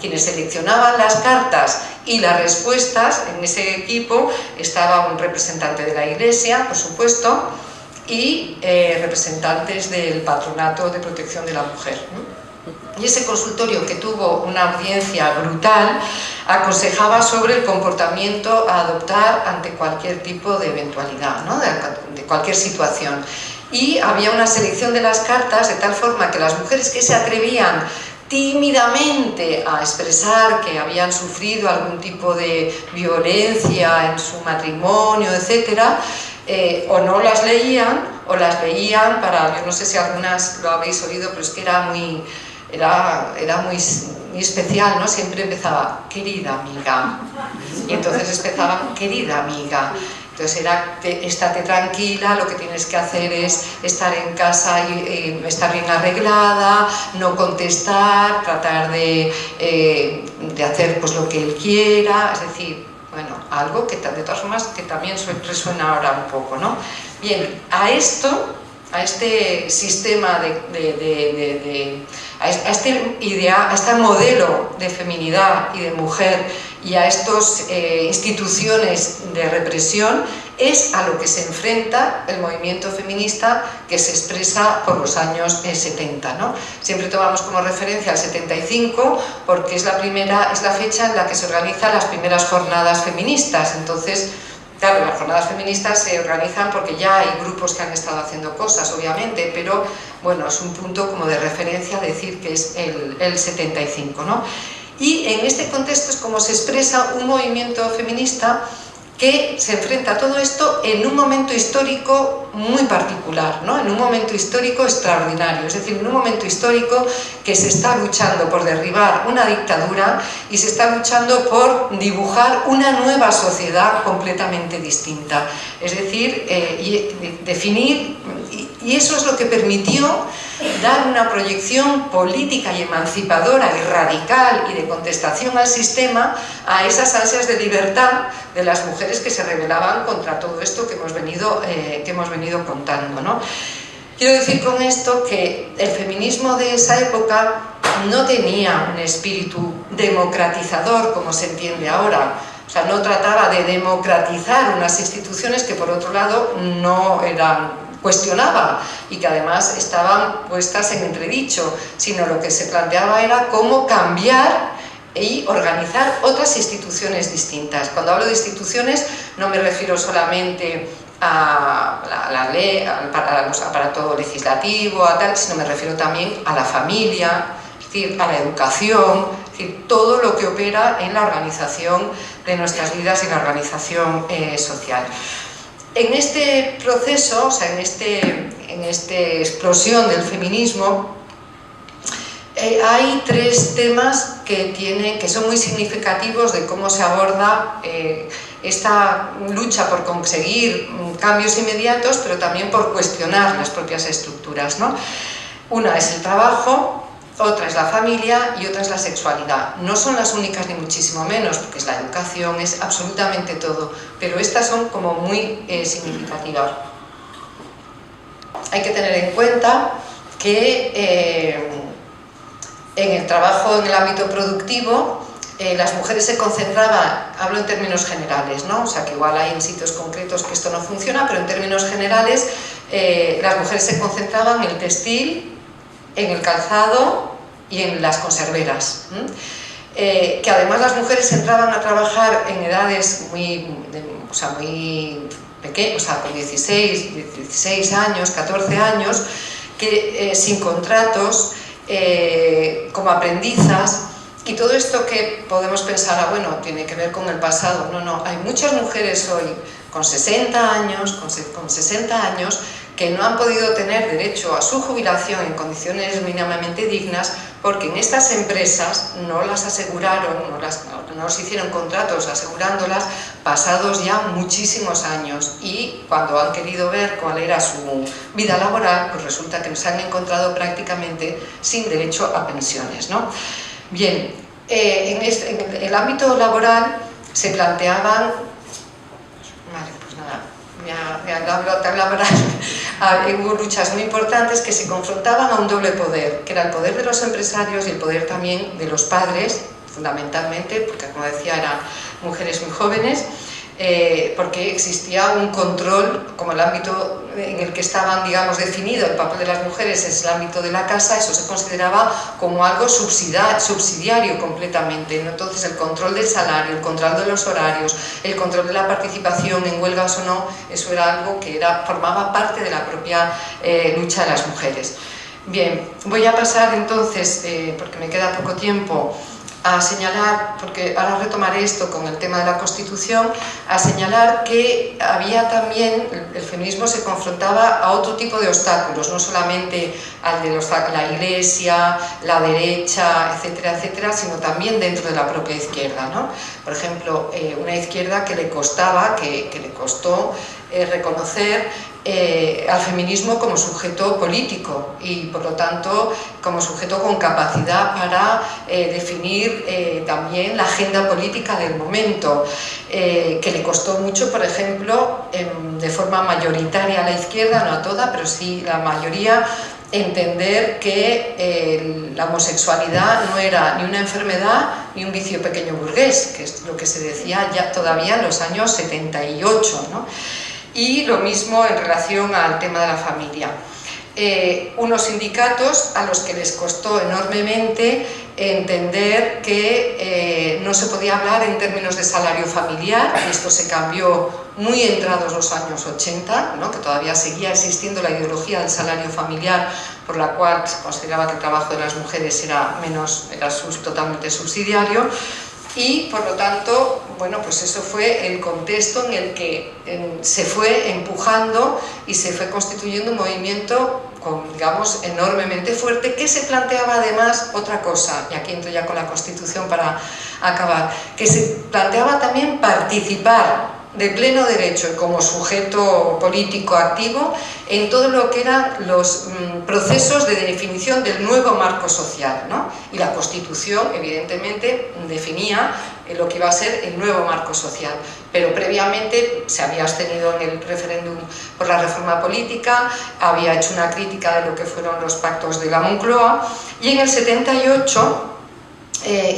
quienes seleccionaban las cartas y las respuestas, en ese equipo estaba un representante de la Iglesia, por supuesto, y representantes del Patronato de Protección de la Mujer, ¿no? Y ese consultorio, que tuvo una audiencia brutal, aconsejaba sobre el comportamiento a adoptar ante cualquier tipo de eventualidad, ¿no? de cualquier situación. Y había una selección de las cartas de tal forma que las mujeres que se atrevían tímidamente a expresar que habían sufrido algún tipo de violencia en su matrimonio, etcétera, o no las leían, o las leían para, yo no sé si algunas lo habéis oído, pero es que era muy especial, ¿no? Siempre empezaba, querida amiga, y entonces empezaban, querida amiga. Entonces era, estate tranquila, lo que tienes que hacer es estar en casa y estar bien arreglada, no contestar, tratar de hacer pues lo que él quiera, es decir, bueno, algo que de todas formas que también resuena ahora un poco, ¿no? Bien, a este sistema a este modelo de feminidad y de mujer y a estas instituciones de represión es a lo que se enfrenta el movimiento feminista, que se expresa por los años 70, ¿no? Siempre tomamos como referencia el 75 porque es la fecha en la que se organizan las primeras jornadas feministas. Entonces, claro, las jornadas feministas se organizan porque ya hay grupos que han estado haciendo cosas, obviamente, pero bueno, es un punto como de referencia decir que es el 75, ¿no? Y en este contexto es como se expresa un movimiento feminista que se enfrenta a todo esto en un momento histórico muy particular, ¿no? En un momento histórico extraordinario, es decir, en un momento histórico que se está luchando por derribar una dictadura y se está luchando por dibujar una nueva sociedad completamente distinta, es decir, definir, y eso es lo que permitió dar una proyección política y emancipadora y radical y de contestación al sistema a esas ansias de libertad de las mujeres que se rebelaban contra todo esto que hemos venido contando, ¿no? Quiero decir con esto que el feminismo de esa época no tenía un espíritu democratizador como se entiende ahora, o sea, no trataba de democratizar unas instituciones que por otro lado no eran cuestionaba y que además estaban puestas en entredicho, sino lo que se planteaba era cómo cambiar y organizar otras instituciones distintas. Cuando hablo de instituciones no me refiero solamente a la ley, al aparato legislativo, a tal, sino me refiero también a la familia, es decir, a la educación, es decir, todo lo que opera en la organización de nuestras vidas y la organización social. En este proceso, o sea, en esta explosión del feminismo, hay tres temas que son muy significativos de cómo se aborda esta lucha por conseguir cambios inmediatos, pero también por cuestionar las propias estructuras, ¿no? Una es el trabajo, otra es la familia y otra es la sexualidad. No son las únicas ni muchísimo menos, porque es la educación, es absolutamente todo, pero estas son como muy significativas. Hay que tener en cuenta que en el trabajo en el ámbito productivo las mujeres se concentraban, hablo en términos generales, ¿no? O sea que igual hay en sitios concretos que esto no funciona, pero en términos generales las mujeres se concentraban en el textil, en el calzado y en las conserveras, que además las mujeres entraban a trabajar en edades muy pequeñas, o sea, con 16 años, 14 años, sin contratos, como aprendizas, y todo esto que podemos pensar, bueno, tiene que ver con el pasado. No, hay muchas mujeres hoy con 60 años, que no han podido tener derecho a su jubilación en condiciones mínimamente dignas porque en estas empresas no las aseguraron, no les hicieron contratos asegurándolas pasados ya muchísimos años, y cuando han querido ver cuál era su vida laboral, pues resulta que se han encontrado prácticamente sin derecho a pensiones, ¿no? Bien, en el ámbito laboral se planteaban, hubo luchas muy importantes que se confrontaban a un doble poder, que era el poder de los empresarios y el poder también de los padres, fundamentalmente, porque como decía eran mujeres muy jóvenes, porque existía un control, como el ámbito en el que estaban, digamos, definido el papel de las mujeres es el ámbito de la casa, eso se consideraba como algo subsidiario completamente, ¿no? Entonces el control del salario, el control de los horarios, el control de la participación en huelgas o no, eso era algo que formaba parte de la propia lucha de las mujeres. Bien, voy a pasar entonces, porque me queda poco tiempo, a señalar, porque ahora retomaré esto con el tema de la Constitución, a señalar que había también, el feminismo se confrontaba a otro tipo de obstáculos, no solamente al de la Iglesia, la derecha, etcétera, etcétera, sino también dentro de la propia izquierda, ¿no? Por ejemplo, una izquierda que le costó reconocer al feminismo como sujeto político y por lo tanto como sujeto con capacidad para definir también la agenda política del momento, que le costó mucho, por ejemplo, de forma mayoritaria a la izquierda, no a toda, pero sí la mayoría, entender que la homosexualidad no era ni una enfermedad ni un vicio pequeño burgués, que es lo que se decía ya todavía en los años 78, ¿no? Y lo mismo en relación al tema de la familia. Unos sindicatos a los que les costó enormemente entender que no se podía hablar en términos de salario familiar, y esto se cambió muy entrados los años 80, ¿no? Que todavía seguía existiendo la ideología del salario familiar, por la cual se consideraba que el trabajo de las mujeres era totalmente subsidiario. y por lo tanto, bueno, pues eso fue el contexto en el que se fue empujando y se fue constituyendo un movimiento, digamos, enormemente fuerte, que se planteaba además otra cosa, y aquí entro ya con la Constitución para acabar, que se planteaba también participar de pleno derecho y como sujeto político activo en todo lo que eran los procesos de definición del nuevo marco social, ¿no? Y la Constitución, evidentemente, definía lo que iba a ser el nuevo marco social, pero previamente se había abstenido en el referéndum por la reforma política, había hecho una crítica de lo que fueron los pactos de la Moncloa, y en el 78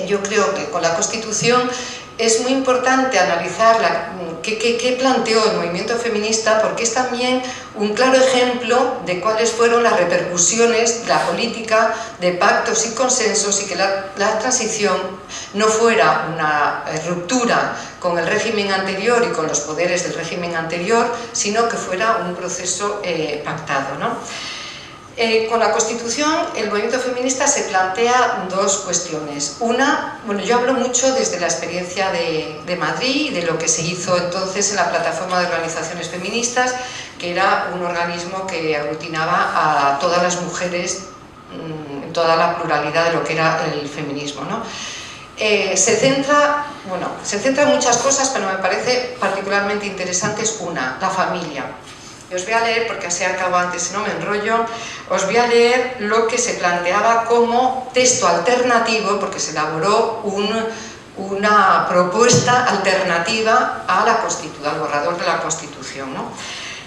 yo creo que con la Constitución es muy importante analizar qué planteó el movimiento feminista, porque es también un claro ejemplo de cuáles fueron las repercusiones de la política de pactos y consensos, y que la transición no fuera una ruptura con el régimen anterior y con los poderes del régimen anterior, sino que fuera un proceso pactado, ¿no? Con la Constitución, el movimiento feminista se plantea dos cuestiones. Una, bueno, yo hablo mucho desde la experiencia de Madrid y de lo que se hizo entonces en la Plataforma de Organizaciones Feministas, que era un organismo que aglutinaba a todas las mujeres en toda la pluralidad de lo que era el feminismo, ¿no? Se centra en muchas cosas, pero me parece particularmente interesante una, la familia. Os voy a leer, porque así acabo antes, si no me enrollo, os voy a leer lo que se planteaba como texto alternativo, porque se elaboró una propuesta alternativa a al borrador de la Constitución, ¿no?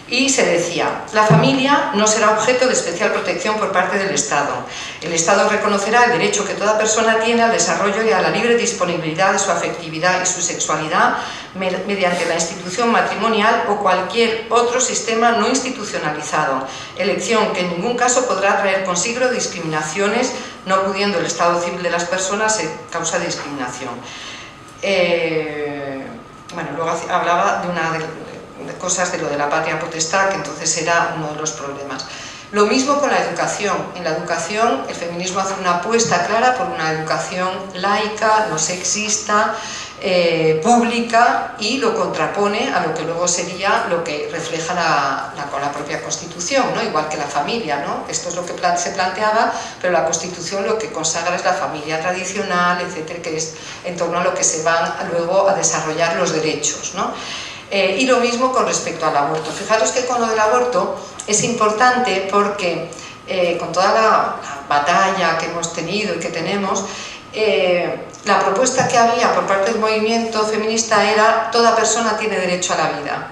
Y se decía: la familia no será objeto de especial protección por parte del Estado. El Estado reconocerá el derecho que toda persona tiene al desarrollo y a la libre disponibilidad de su afectividad y su sexualidad mediante la institución matrimonial o cualquier otro sistema no institucionalizado, elección que en ningún caso podrá traer consigo discriminaciones, no pudiendo el estado civil de las personas ser causa de discriminación. Bueno, luego hablaba de cosas de lo de la patria potestad, que entonces era uno de los problemas. Lo mismo con la educación. En la educación el feminismo hace una apuesta clara por una educación laica, no sexista, pública, y lo contrapone a lo que luego sería lo que refleja la propia Constitución, ¿no? Igual que la familia, ¿no? Esto es lo que se planteaba, pero la Constitución lo que consagra es la familia tradicional, etcétera, que es en torno a lo que se van luego a desarrollar los derechos, ¿no? Y lo mismo con respecto al aborto. Fijaros que con lo del aborto es importante porque con toda la batalla que hemos tenido y que tenemos, la propuesta que había por parte del movimiento feminista era: toda persona tiene derecho a la vida.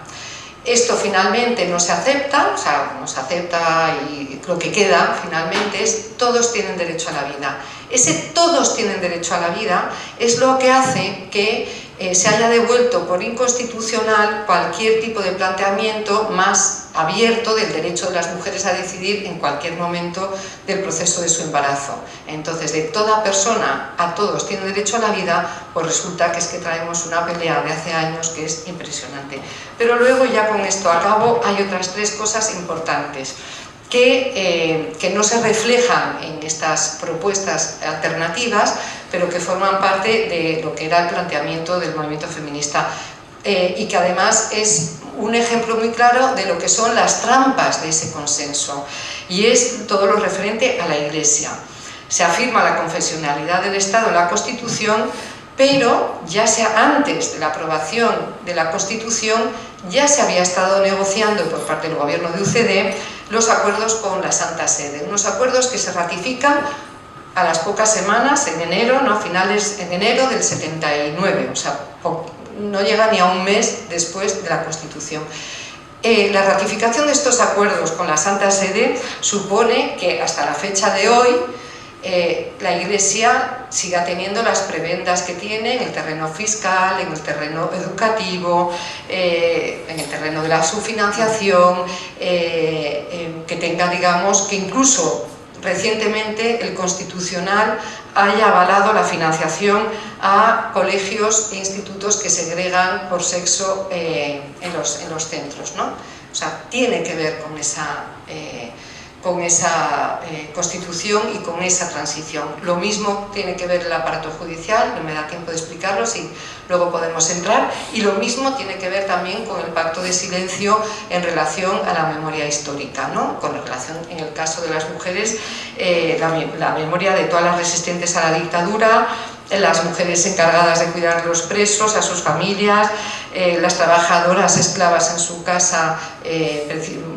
Esto finalmente no se acepta, o sea, no se acepta, y lo que queda finalmente es: todos tienen derecho a la vida. Ese todos tienen derecho a la vida es lo que hace que se haya devuelto por inconstitucional cualquier tipo de planteamiento más abierto del derecho de las mujeres a decidir en cualquier momento del proceso de su embarazo. Entonces, de toda persona a todos tienen derecho a la vida, pues resulta que es que traemos una pelea de hace años que es impresionante. Pero luego, ya con esto acabo, hay otras tres cosas importantes que no se reflejan en estas propuestas alternativas, pero que forman parte de lo que era el planteamiento del movimiento feminista, y que además es un ejemplo muy claro de lo que son las trampas de ese consenso, y es todo lo referente a la Iglesia. Se afirma la confesionalidad del Estado en la Constitución, pero ya sea antes de la aprobación de la Constitución ya se había estado negociando por parte del gobierno de UCD los acuerdos con la Santa Sede, unos acuerdos que se ratifican a las pocas semanas, en enero, ¿no? A finales en enero del 79, o sea, no llega ni a un mes después de la Constitución. La ratificación de estos acuerdos con la Santa Sede supone que hasta la fecha de hoy la Iglesia siga teniendo las prebendas que tiene en el terreno fiscal, en el terreno educativo, en el terreno de la subfinanciación, que tenga, digamos, que incluso recientemente el Constitucional haya avalado la financiación a colegios e institutos que segregan por sexo en los centros, ¿no? O sea, tiene que ver con con esa constitución y con esa transición. Lo mismo tiene que ver el aparato judicial, no me da tiempo de explicarlo, si luego podemos entrar, y lo mismo tiene que ver también con el pacto de silencio en relación a la memoria histórica, ¿no? Con relación, en el caso de las mujeres, la memoria de todas las resistentes a la dictadura, las mujeres encargadas de cuidar los presos, a sus familias, las trabajadoras esclavas en su casa,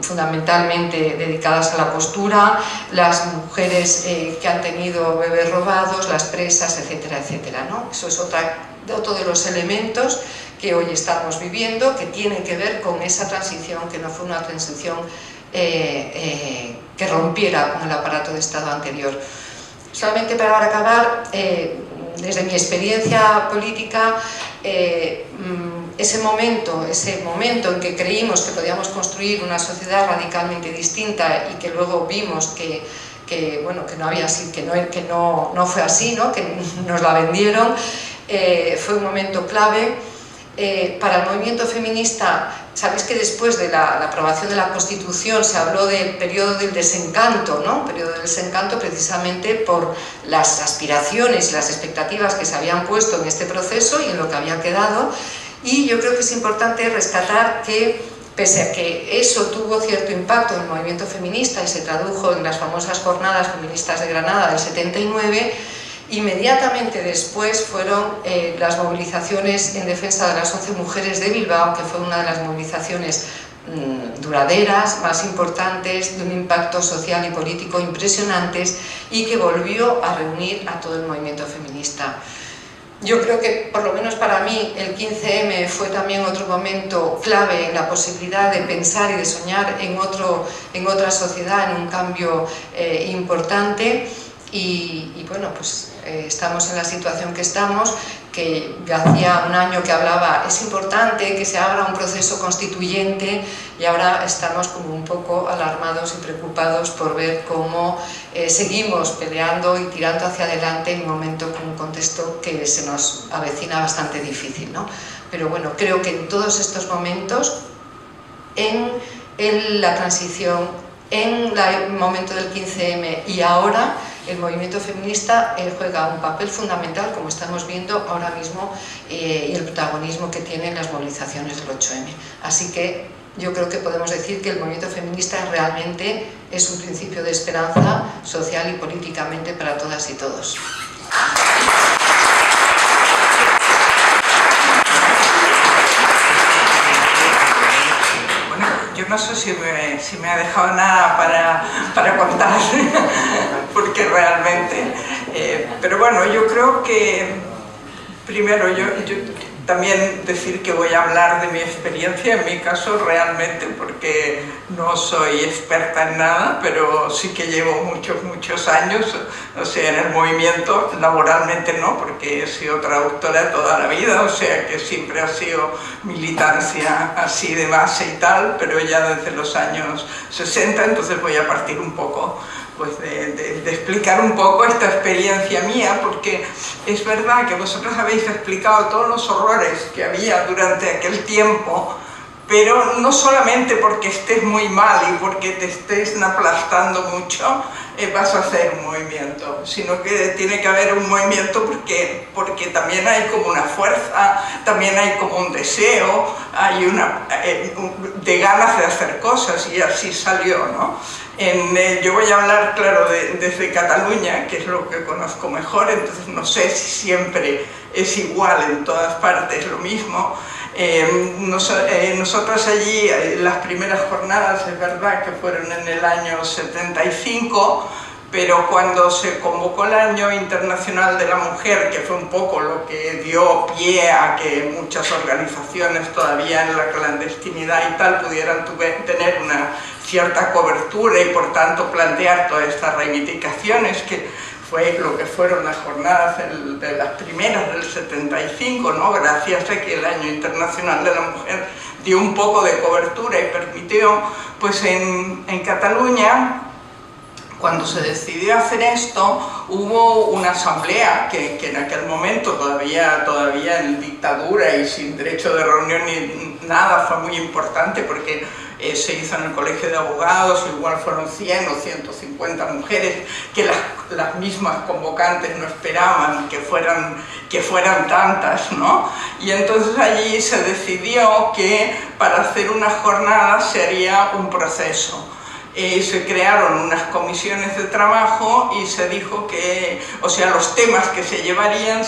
fundamentalmente dedicadas a la costura, las mujeres que han tenido bebés robados, las presas, etcétera, etcétera, ¿no? Eso es otro de los elementos que hoy estamos viviendo, que tienen que ver con esa transición, que no fue una transición que rompiera con el aparato de Estado anterior. Solamente para acabar, desde mi experiencia política, ese momento en que creímos que podíamos construir una sociedad radicalmente distinta y que luego vimos que no fue así, ¿no? Que nos la vendieron, fue un momento clave. Para el movimiento feminista, sabéis que después de la aprobación de la Constitución se habló del periodo del desencanto, ¿no? Periodo del desencanto precisamente por las aspiraciones y las expectativas que se habían puesto en este proceso y en lo que había quedado, y yo creo que es importante rescatar que, pese a que eso tuvo cierto impacto en el movimiento feminista y se tradujo en las famosas jornadas feministas de Granada del 79, inmediatamente después fueron las movilizaciones en defensa de las 11 mujeres de Bilbao, que fue una de las movilizaciones duraderas, más importantes, de un impacto social y político impresionantes, y que volvió a reunir a todo el movimiento feminista. Yo creo que, por lo menos para mí, el 15M fue también otro momento clave en la posibilidad de pensar y de soñar en otra sociedad, en un cambio importante. Y bueno, pues estamos en la situación que estamos, que ya hacía un año que hablaba, es importante que se abra un proceso constituyente, y ahora estamos como un poco alarmados y preocupados por ver cómo seguimos peleando y tirando hacia adelante en un momento con un contexto que se nos avecina bastante difícil, ¿no? Pero bueno, creo que en todos estos momentos, en la transición, en el momento del 15M y ahora, el movimiento feminista juega un papel fundamental, como estamos viendo ahora mismo, y el protagonismo que tienen las movilizaciones del 8M. Así que yo creo que podemos decir que el movimiento feminista realmente es un principio de esperanza social y políticamente para todas y todos. Yo no sé si me ha dejado nada para contar, porque realmente... pero bueno, yo creo que, primero, yo también decir que voy a hablar de mi experiencia, en mi caso realmente, porque no soy experta en nada, pero sí que llevo muchos años, o sea, en el movimiento, laboralmente no, porque he sido traductora toda la vida, o sea que siempre ha sido militancia así de base y tal, pero ya desde los años 60, entonces voy a partir un poco pues de explicar un poco esta experiencia mía, porque es verdad que vosotros habéis explicado todos los horrores que había durante aquel tiempo, pero no solamente porque estés muy mal y porque te estés aplastando mucho vas a hacer un movimiento, sino que tiene que haber un movimiento porque también hay como una fuerza, también hay como un deseo, hay de ganas de hacer cosas, y así salió, ¿no? Yo voy a hablar, claro, desde Cataluña, que es lo que conozco mejor, entonces no sé si siempre es igual en todas partes lo mismo. Nosotros allí, las primeras jornadas, es verdad que fueron en el año 75, pero cuando se convocó el Año Internacional de la Mujer, que fue un poco lo que dio pie a que muchas organizaciones todavía en la clandestinidad y tal pudieran tener una cierta cobertura y por tanto plantear todas estas reivindicaciones, que fue lo que fueron las jornadas de las primeras del 75, ¿no? Gracias a que el Año Internacional de la Mujer dio un poco de cobertura y permitió, pues en Cataluña, cuando se decidió hacer esto, hubo una asamblea que en aquel momento, todavía en dictadura y sin derecho de reunión ni nada, fue muy importante porque se hizo en el Colegio de Abogados, igual fueron 100 o 150 mujeres, que las mismas convocantes no esperaban que fueran tantas, ¿no? Y entonces allí se decidió que para hacer una jornada se haría un proceso. Se crearon unas comisiones de trabajo y se dijo que, o sea, los temas que se llevarían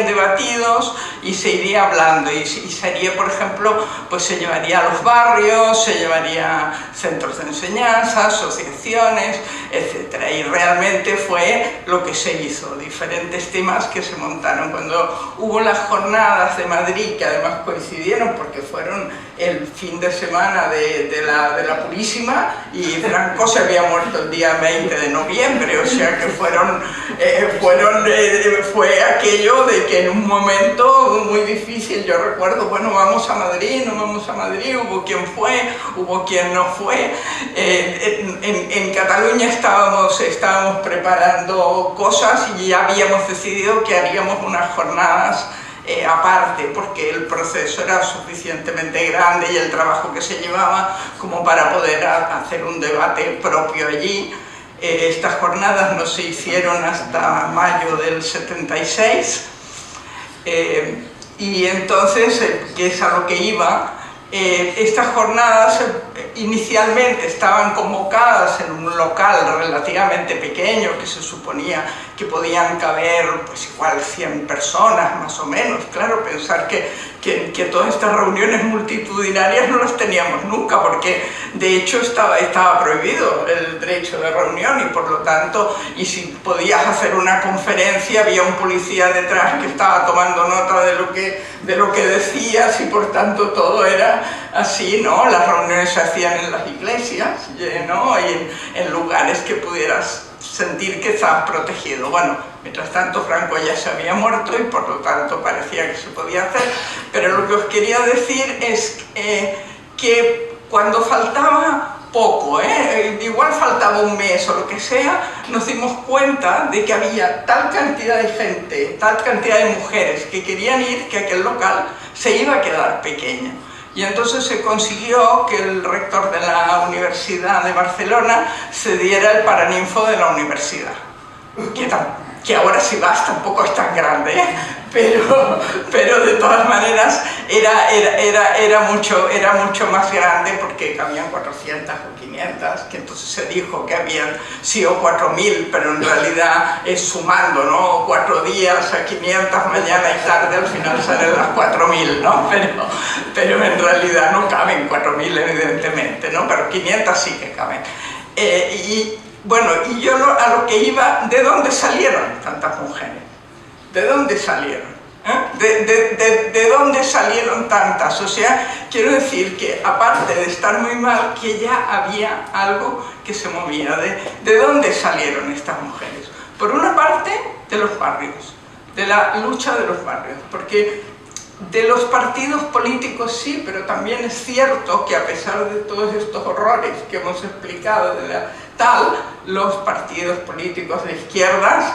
debatidos y se iría hablando y sería, por ejemplo, pues se llevaría a los barrios, se llevaría centros de enseñanza, asociaciones, etc. Y realmente fue lo que se hizo, diferentes temas que se montaron. Cuando hubo las jornadas de Madrid, que además coincidieron porque fueron el fin de semana de la Purísima, y Franco se había muerto el día 20 de noviembre, o sea que fue aquello de que en un momento muy difícil, yo recuerdo, bueno, vamos a Madrid, no vamos a Madrid, hubo quien fue, hubo quien no fue. En Cataluña estábamos preparando cosas y ya habíamos decidido que haríamos unas jornadas aparte, porque el proceso era suficientemente grande y el trabajo que se llevaba como para poder hacer un debate propio allí. Estas jornadas no se hicieron hasta mayo del 76, y entonces, que es a lo que iba, estas jornadas inicialmente estaban convocadas en un local relativamente pequeño que se suponía que podían caber pues igual 100 personas más o menos. Claro, pensar que todas estas reuniones multitudinarias no las teníamos nunca, porque de hecho estaba prohibido el derecho de reunión, y por lo tanto, y si podías hacer una conferencia había un policía detrás que estaba tomando nota de lo que decías, y por tanto todo era así, ¿no? Las reuniones se hacían en las iglesias, ¿no? Y en lugares que pudieras sentir que estabas protegido. Bueno, mientras tanto Franco ya se había muerto y por lo tanto parecía que se podía hacer, pero lo que os quería decir es que cuando faltaba poco, igual faltaba un mes o lo que sea, nos dimos cuenta de que había tal cantidad de gente, tal cantidad de mujeres que querían ir, que aquel local se iba a quedar pequeño. Y entonces se consiguió que el rector de la Universidad de Barcelona cediera el Paraninfo de la universidad, que ahora si vas tampoco es tan grande, pero de todas maneras era mucho más grande, porque cabían 400 o 500, que entonces se dijo que habían sido 4000, pero en realidad es sumando, ¿no? 4 días a 500, mañana y tarde, al final salen las 4000, ¿no? Pero en realidad no caben 4000 evidentemente, ¿no? Pero 500 sí que caben. Bueno, y yo a lo que iba, ¿de dónde salieron tantas mujeres? ¿De dónde salieron? ¿De dónde salieron tantas? O sea, quiero decir que aparte de estar muy mal, que ya había algo que se movía. ¿De dónde salieron estas mujeres? Por una parte, de los barrios, de la lucha de los barrios, porque de los partidos políticos sí, pero también es cierto que a pesar de todos estos horrores que hemos explicado los partidos políticos de izquierdas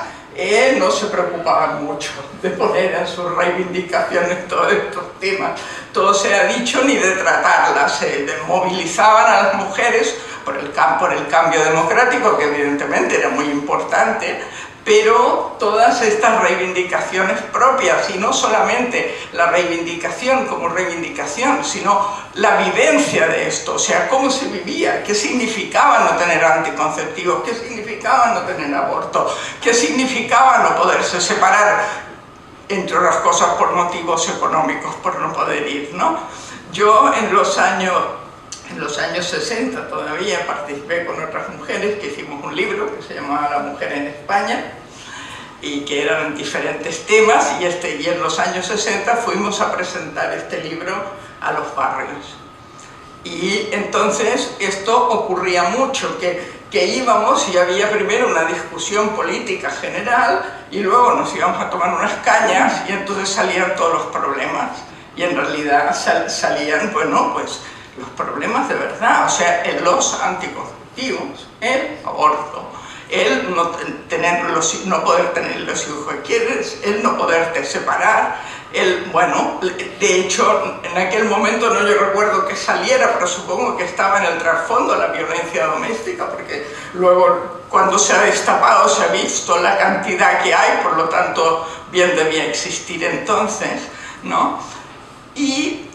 no se preocupaban mucho de poner en sus reivindicaciones todos estos temas. Todo se ha dicho, ni de tratarlas. Movilizaban a las mujeres por el cambio democrático, que evidentemente era muy importante, pero todas estas reivindicaciones propias, y no solamente la reivindicación como reivindicación, sino la vivencia de esto, o sea, cómo se vivía, qué significaba no tener anticonceptivos, qué significaba no tener aborto, qué significaba no poderse separar, entre otras cosas por motivos económicos, por no poder ir, ¿no? Yo en los años 60 todavía participé con otras mujeres que hicimos un libro que se llamaba La mujer en España, y que eran diferentes temas, y en los años 60 fuimos a presentar este libro a los barrios. Y entonces esto ocurría mucho, que íbamos y había primero una discusión política general y luego nos íbamos a tomar unas cañas y entonces salían todos los problemas. Y en realidad salían, bueno, pues los problemas de verdad, o sea, los anticonceptivos, el aborto, el no poder tener los hijos que quieres, el no poderte separar, Bueno, de hecho, en aquel momento no yo recuerdo que saliera, pero supongo que estaba en el trasfondo la violencia doméstica, porque luego cuando se ha destapado se ha visto la cantidad que hay, por lo tanto bien debía existir entonces, ¿no? Y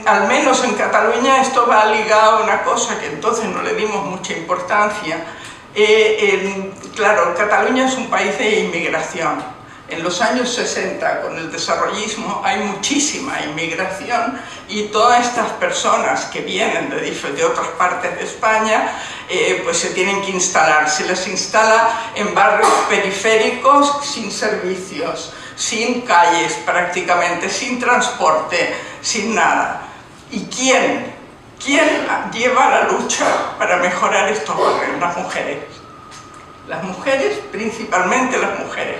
al menos en Cataluña esto va ligado a una cosa que entonces no le dimos mucha importancia. Claro, Cataluña es un país de inmigración. En los años 60, con el desarrollismo, hay muchísima inmigración y todas estas personas que vienen de otras partes de España pues se tienen que instalar. Se les instala en barrios periféricos sin servicios, sin calles prácticamente, sin transporte, sin nada. ¿Y quién lleva la lucha para mejorar estos barrios? Las mujeres. Las mujeres, principalmente las mujeres.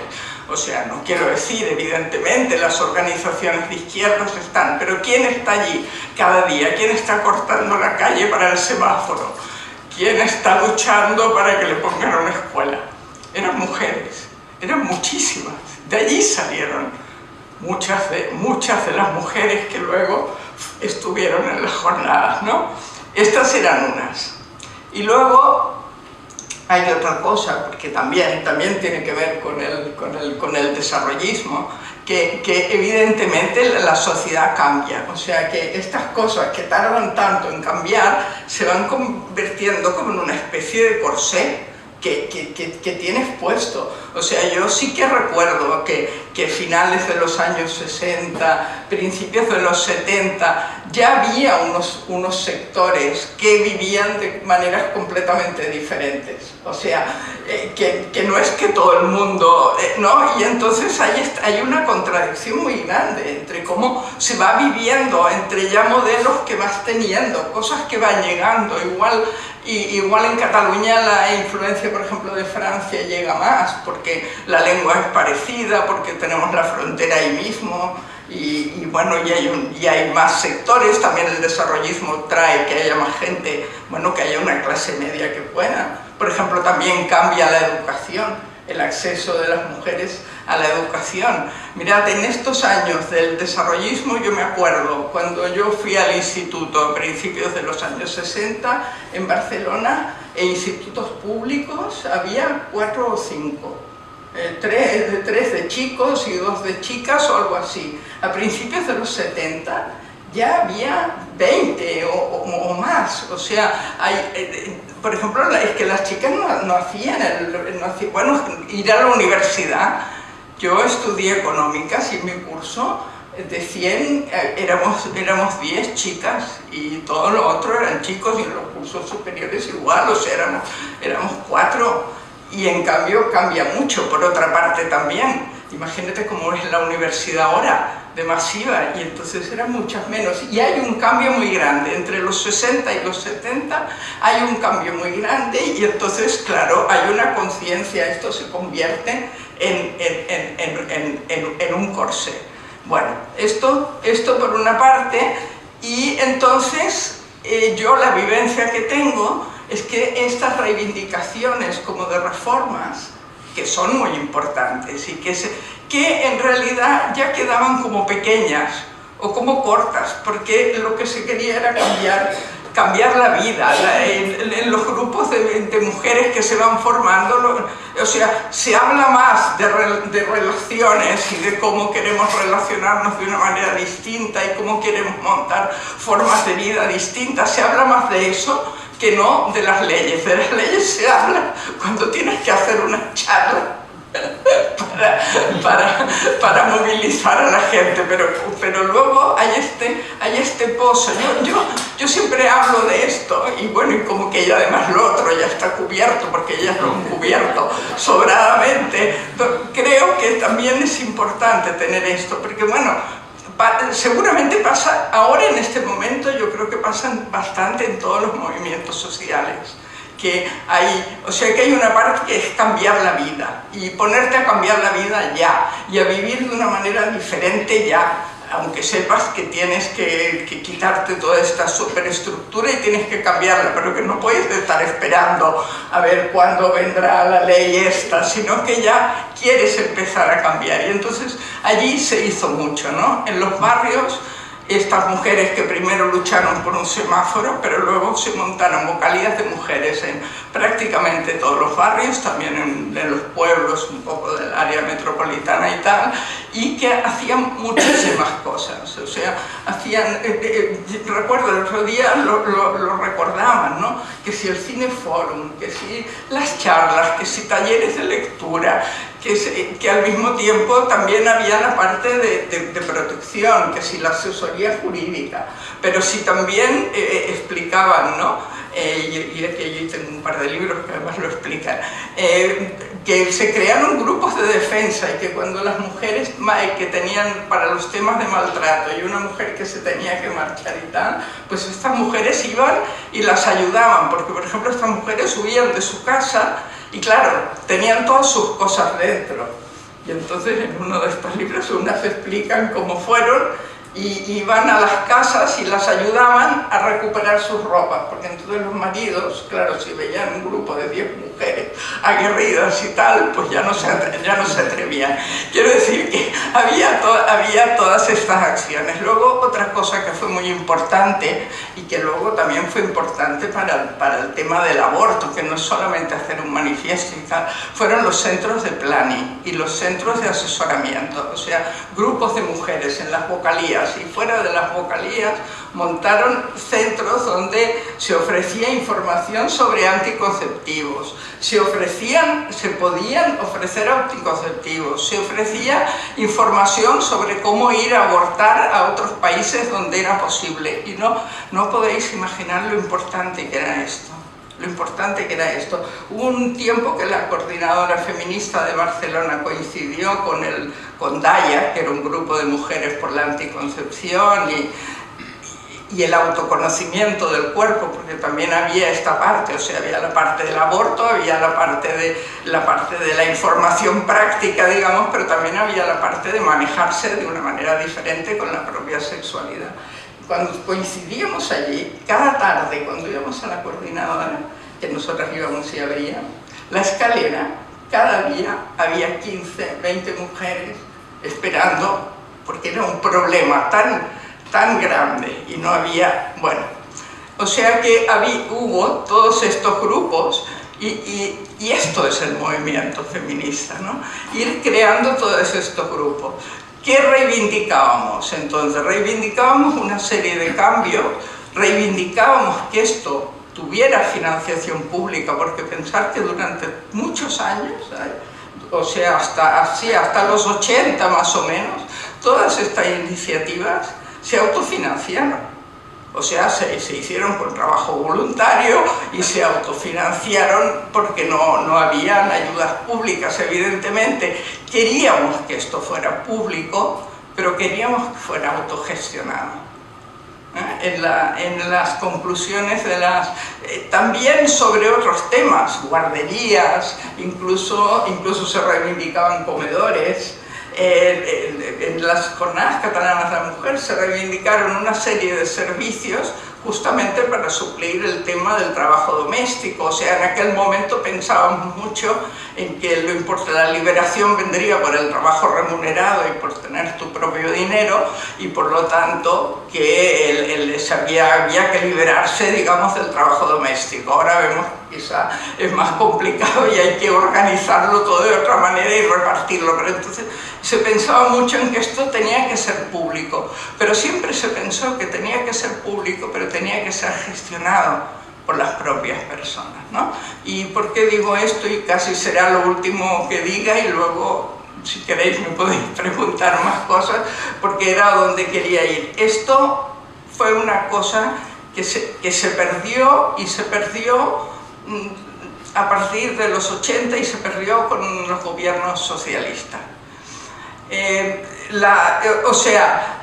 O sea, no quiero decir, evidentemente, las organizaciones de izquierdas están, pero ¿quién está allí cada día? ¿Quién está cortando la calle para el semáforo? ¿Quién está luchando para que le pongan una escuela? Eran mujeres, eran muchísimas. De allí salieron muchas de las mujeres que luego estuvieron en las jornadas, ¿no? Estas eran unas. Y luego hay otra cosa, porque también tiene que ver con el desarrollismo, que evidentemente la sociedad cambia. O sea que estas cosas que tardan tanto en cambiar se van convirtiendo como en una especie de corsé que tienes puesto. O sea, yo sí que recuerdo que finales de los años 60, principios de los 70, ya había unos sectores que vivían de maneras completamente diferentes. O sea, que no es que todo el mundo, ¿no? Y entonces hay una contradicción muy grande entre cómo se va viviendo, entre ya modelos que vas teniendo, cosas que van llegando. Igual en Cataluña la influencia, por ejemplo, de Francia llega más, porque la lengua es parecida, porque tenemos la frontera ahí mismo, y bueno, y hay más sectores. También el desarrollismo trae que haya más gente, bueno, que haya una clase media que pueda. Por ejemplo, también cambia la educación, el acceso de las mujeres a la educación. Mirad, en estos años del desarrollismo, yo me acuerdo, cuando yo fui al instituto a principios de los años 60 en Barcelona, e institutos públicos había 4 o 5. 3 de chicos y 2 de chicas o algo así. A principios de los 70 ya había 20 o más. O sea, por ejemplo, es que las chicas no hacían bueno, ir a la universidad. Yo estudié económicas y en mi curso de 100 éramos 10 chicas y todo lo otro eran chicos, y en los cursos superiores igual, o sea, éramos 4. Y en cambio cambia mucho, por otra parte también. Imagínate cómo es la universidad ahora, de masiva, y entonces eran muchas menos. Y hay un cambio muy grande, entre los 60 y los 70 hay un cambio muy grande, y entonces, claro, hay una conciencia, esto se convierte en un corsé. Bueno, esto por una parte, y entonces yo la vivencia que tengo es que estas reivindicaciones como de reformas, que son muy importantes y que en realidad ya quedaban como pequeñas o como cortas, porque lo que se quería era cambiar la vida. En los grupos de mujeres que se van formando, o sea, se habla más de relaciones y de cómo queremos relacionarnos de una manera distinta y cómo queremos montar formas de vida distintas. Se habla más de eso que no de las leyes. De las leyes se habla cuando tienes que hacer una charla para movilizar a la gente, pero luego hay este pozo. Yo siempre hablo de esto, y bueno, y como que ya además lo otro ya está cubierto, porque ellas lo han cubierto sobradamente. Creo que también es importante tener esto, porque bueno, seguramente pasa, ahora en este momento yo creo que pasan bastante en todos los movimientos sociales, que hay una parte que es cambiar la vida, y ponerte a cambiar la vida ya, y a vivir de una manera diferente ya, aunque sepas que tienes que quitarte toda esta superestructura y tienes que cambiarla, pero que no puedes estar esperando a ver cuándo vendrá la ley esta, sino que ya quieres empezar a cambiar. Y entonces allí se hizo mucho, ¿no? En los barrios, estas mujeres que primero lucharon por un semáforo, pero luego se montaron vocalías de mujeres en prácticamente todos los barrios, también en los pueblos, un poco del área metropolitana y tal, y que hacían muchísimas cosas. O sea, hacían, recuerdo el otro día, lo recordaban, ¿no? Que si el cineforum, que si las charlas, que si talleres de lectura, que al mismo tiempo también había la parte de protección, que si la asesoría jurídica, pero si también explicaban, ¿no? Y yo tengo un par de libros que además lo explican, que se crearon grupos de defensa y que cuando las mujeres que tenían para los temas de maltrato y una mujer que se tenía que marchar y tal, pues estas mujeres iban y las ayudaban, porque por ejemplo estas mujeres huían de su casa y claro, tenían todas sus cosas dentro. Y entonces en uno de estos libros unas explican cómo fueron y iban a las casas y las ayudaban a recuperar sus ropas, porque entonces los maridos, claro, si veían un grupo de 10 mujeres aguerridas y tal, pues ya no se atrevían. Quiero decir que había todas estas acciones. Luego otra cosa que fue muy importante y que luego también fue importante para el tema del aborto, que no es solamente hacer un manifiesto y tal, fueron los centros de planning y los centros de asesoramiento, o sea, grupos de mujeres en las vocalías y fuera de las vocalías montaron centros donde se ofrecía información sobre anticonceptivos, se podían ofrecer anticonceptivos, se ofrecía información sobre cómo ir a abortar a otros países donde era posible y no podéis imaginar lo importante que era esto. Lo importante que era esto. Hubo un tiempo que la coordinadora feminista de Barcelona coincidió con DAIA, que era un grupo de mujeres por la anticoncepción y el autoconocimiento del cuerpo, porque también había esta parte, o sea, había la parte del aborto, había la parte de la información práctica, digamos, pero también había la parte de manejarse de una manera diferente con la propia sexualidad. Cuando coincidíamos allí, cada tarde, cuando íbamos a la coordinadora, que nosotras íbamos y veíamos, la escalera, cada día había 15, 20 mujeres esperando, porque era un problema tan grande y no había, bueno, o sea que hubo todos estos grupos y esto es el movimiento feminista, ¿no? Ir creando todos estos grupos. ¿Qué reivindicábamos entonces? Reivindicábamos una serie de cambios, reivindicábamos que esto tuviera financiación pública, porque pensar que durante muchos años, o sea, hasta los 80 más o menos, todas estas iniciativas se autofinanciaron. O sea, se hicieron con trabajo voluntario y se autofinanciaron porque no habían ayudas públicas, evidentemente. Queríamos que esto fuera público, pero queríamos que fuera autogestionado. En las conclusiones también sobre otros temas, guarderías, incluso se reivindicaban comedores. En las jornadas catalanas de la mujer se reivindicaron una serie de servicios justamente para suplir el tema del trabajo doméstico. O sea, en aquel momento pensábamos mucho en que la liberación vendría por el trabajo remunerado y por tener tu propio dinero, y por lo tanto que había que liberarse, digamos, del trabajo doméstico. Ahora vemos que quizá es más complicado y hay que organizarlo todo de otra manera y repartirlo, pero entonces se pensaba mucho en que esto tenía que ser público, pero siempre se pensó que tenía que ser público, pero tenía que ser gestionado por las propias personas, ¿no? ¿Y por qué digo esto? Y casi será lo último que diga, y luego, si queréis, me podéis preguntar más cosas, porque era donde quería ir. Esto fue una cosa que se perdió, y se perdió a partir de los 80 y se perdió con los gobiernos socialistas. O sea,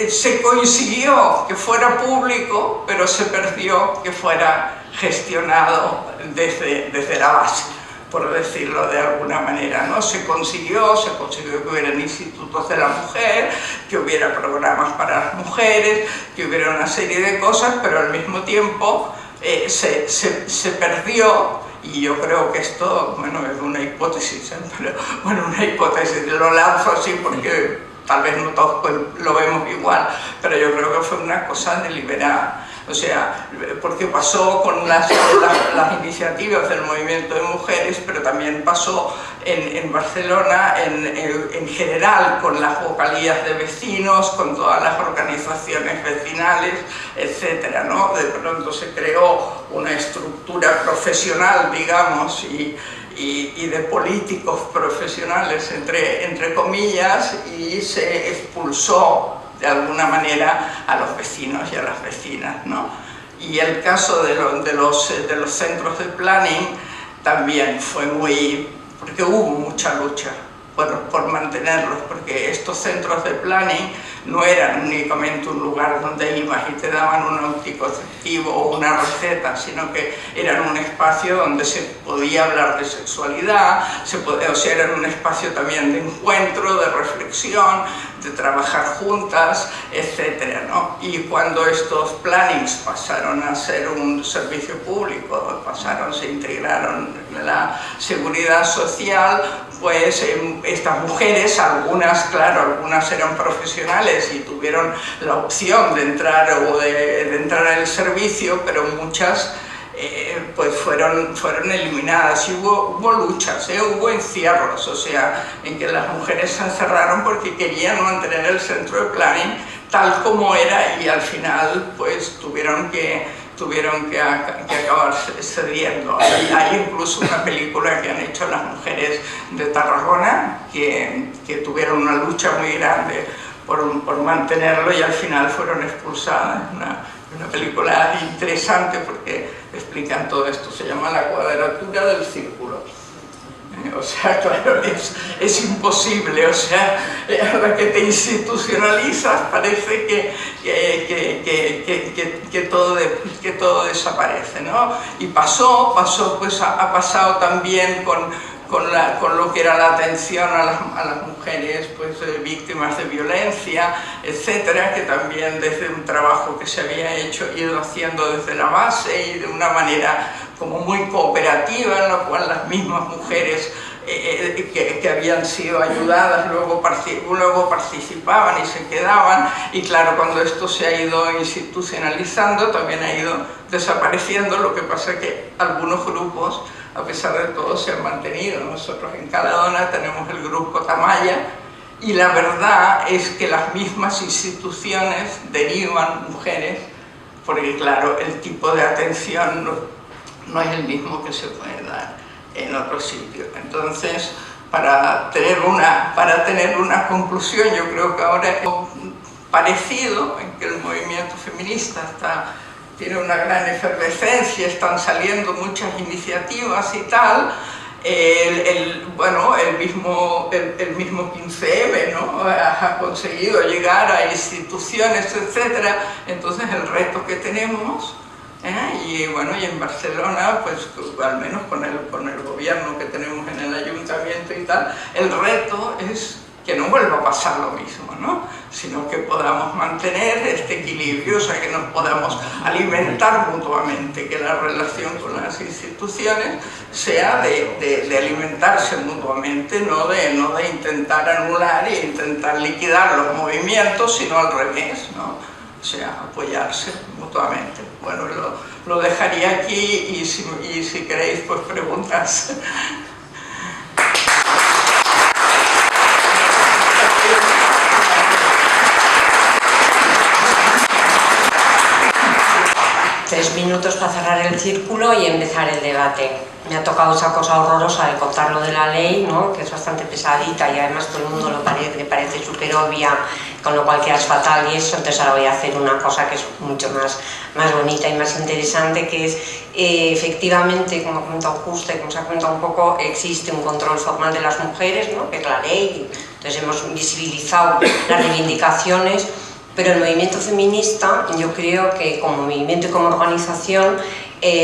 se consiguió que fuera público, pero se perdió que fuera gestionado desde la base, por decirlo de alguna manera, ¿no? Se consiguió que hubieran institutos de la mujer, que hubiera programas para las mujeres, que hubiera una serie de cosas, pero al mismo tiempo se perdió Y yo creo que esto, bueno, es una hipótesis, pero bueno, una hipótesis, lo lanzo así porque tal vez no todos lo vemos igual, pero yo creo que fue una cosa deliberada. O sea, porque pasó con las iniciativas del movimiento de mujeres, pero también pasó en Barcelona en general con las vocalías de vecinos, con todas las organizaciones vecinales, etcétera, ¿no? De pronto se creó una estructura profesional, digamos, y de políticos profesionales, entre comillas, y se expulsó de alguna manera a los vecinos y a las vecinas, ¿no? Y el caso de los centros de planning también fue porque hubo mucha lucha por mantenerlos, porque estos centros de planning no eran únicamente un lugar donde ibas y te daban un anticonceptivo o una receta, sino que eran un espacio donde se podía hablar de sexualidad, o sea, eran un espacio también de encuentro, de reflexión, de trabajar juntas, etcétera, ¿no? Y cuando estos plannings pasaron a ser un servicio público, se integraron en la seguridad social, pues estas mujeres, algunas eran profesionales y tuvieron la opción de entrar en el servicio, pero muchas pues fueron eliminadas y hubo luchas, hubo encierros, o sea, en que las mujeres se encerraron porque querían mantener el centro de planning tal como era y al final pues tuvieron que acabar cediendo. Hay incluso una película que han hecho las mujeres de Tarragona que tuvieron una lucha muy grande por mantenerlo y al final fueron expulsadas. Una película interesante porque explican todo esto, se llama La cuadratura del círculo. O sea, claro, es imposible, o sea, a la que te institucionalizas parece que todo desaparece, ¿no? Y pues ha pasado también con lo que era la atención a las mujeres pues, víctimas de violencia, etcétera, que también desde un trabajo que se había ido haciendo desde la base y de una manera como muy cooperativa, en la cual las mismas mujeres que habían sido ayudadas luego participaban y se quedaban, y claro, cuando esto se ha ido institucionalizando también ha ido desapareciendo, lo que pasa es que algunos grupos a pesar de todo se han mantenido. Nosotros en Caladona tenemos el grupo Tamaya y la verdad es que las mismas instituciones derivan mujeres porque claro, el tipo de atención no es el mismo que se puede dar en otros sitios. Entonces, para tener una conclusión, yo creo que ahora es parecido en que el movimiento feminista tiene una gran efervescencia, están saliendo muchas iniciativas y tal. El mismo 15M, ¿no? Ha conseguido llegar a instituciones, etc. Entonces el reto que tenemos, y en Barcelona, pues al menos con el gobierno que tenemos en el ayuntamiento y tal, el reto es que no vuelva a pasar lo mismo, ¿no? Sino que podamos mantener este equilibrio, o sea, que nos podamos alimentar mutuamente, que la relación con las instituciones sea de alimentarse mutuamente, no de intentar anular e intentar liquidar los movimientos, sino al revés, ¿no? O sea, apoyarse mutuamente. Bueno, lo dejaría aquí y si queréis, pues preguntas. Tres minutos para cerrar el círculo y empezar el debate. Me ha tocado esa cosa horrorosa de contar lo de la ley, ¿no? Que es bastante pesadita y además todo el mundo le parece súper obvia, con lo cual quedas fatal y eso. Entonces ahora voy a hacer una cosa que es mucho más bonita y más interesante, que es efectivamente, como ha comentado Justa y como se ha comentado un poco, existe un control formal de las mujeres, ¿no? Que es la ley. Entonces hemos visibilizado las reivindicaciones. Pero el movimiento feminista, yo creo que como movimiento y como organización,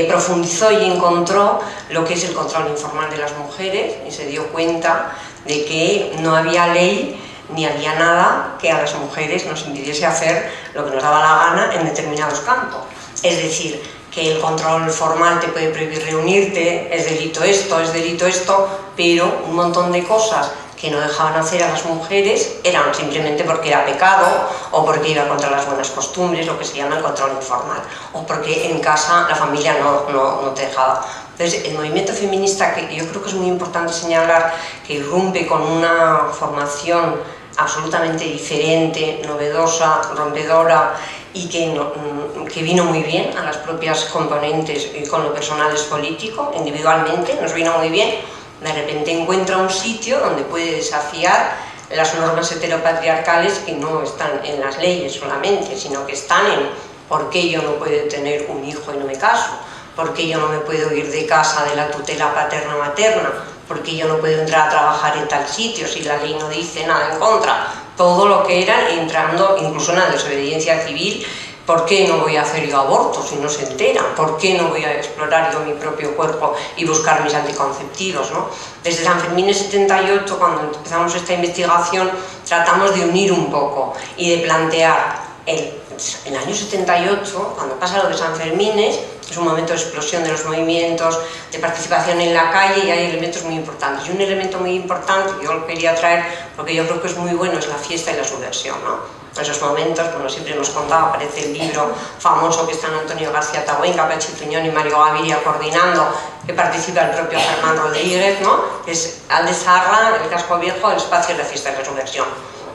profundizó y encontró lo que es el control informal de las mujeres y se dio cuenta de que no había ley ni había nada que a las mujeres nos impidiese hacer lo que nos daba la gana en determinados campos. Es decir, que el control formal te puede prohibir reunirte, es delito esto, pero un montón de cosas que no dejaban hacer a las mujeres eran simplemente porque era pecado o porque iba contra las buenas costumbres, lo que se llama el control informal, o porque en casa la familia no te dejaba. Entonces, el movimiento feminista, que yo creo que es muy importante señalar, que irrumpe con una formación absolutamente diferente, novedosa, rompedora, y que vino muy bien a las propias componentes y con lo personal es político, individualmente, nos vino muy bien. De repente encuentra un sitio donde puede desafiar las normas heteropatriarcales que no están en las leyes solamente, sino que están en por qué yo no puedo tener un hijo y no me caso, por qué yo no me puedo ir de casa de la tutela paterna-materna, por qué yo no puedo entrar a trabajar en tal sitio si la ley no dice nada en contra. Todo lo que era entrando incluso en la desobediencia civil. ¿Por qué no voy a hacer yo aborto si no se enteran? ¿Por qué no voy a explorar yo mi propio cuerpo y buscar mis anticonceptivos, ¿no? Desde San Fermín 78, cuando empezamos esta investigación, tratamos de unir un poco y de plantear el año 78, cuando pasa lo de San Fermín, es un momento de explosión de los movimientos, de participación en la calle, y hay elementos muy importantes. Y un elemento muy importante, que yo lo quería traer porque yo creo que es muy bueno, es la fiesta y la subversión, ¿no? En esos momentos, como siempre hemos contado, aparece el libro famoso que están Antonio García Tabuenca, Pachi Tuñón y Mario Gaviria coordinando, que participa el propio Germán Rodríguez, ¿no? Es Alde Zarra, el casco viejo, el espacio de la fiesta y la subversión.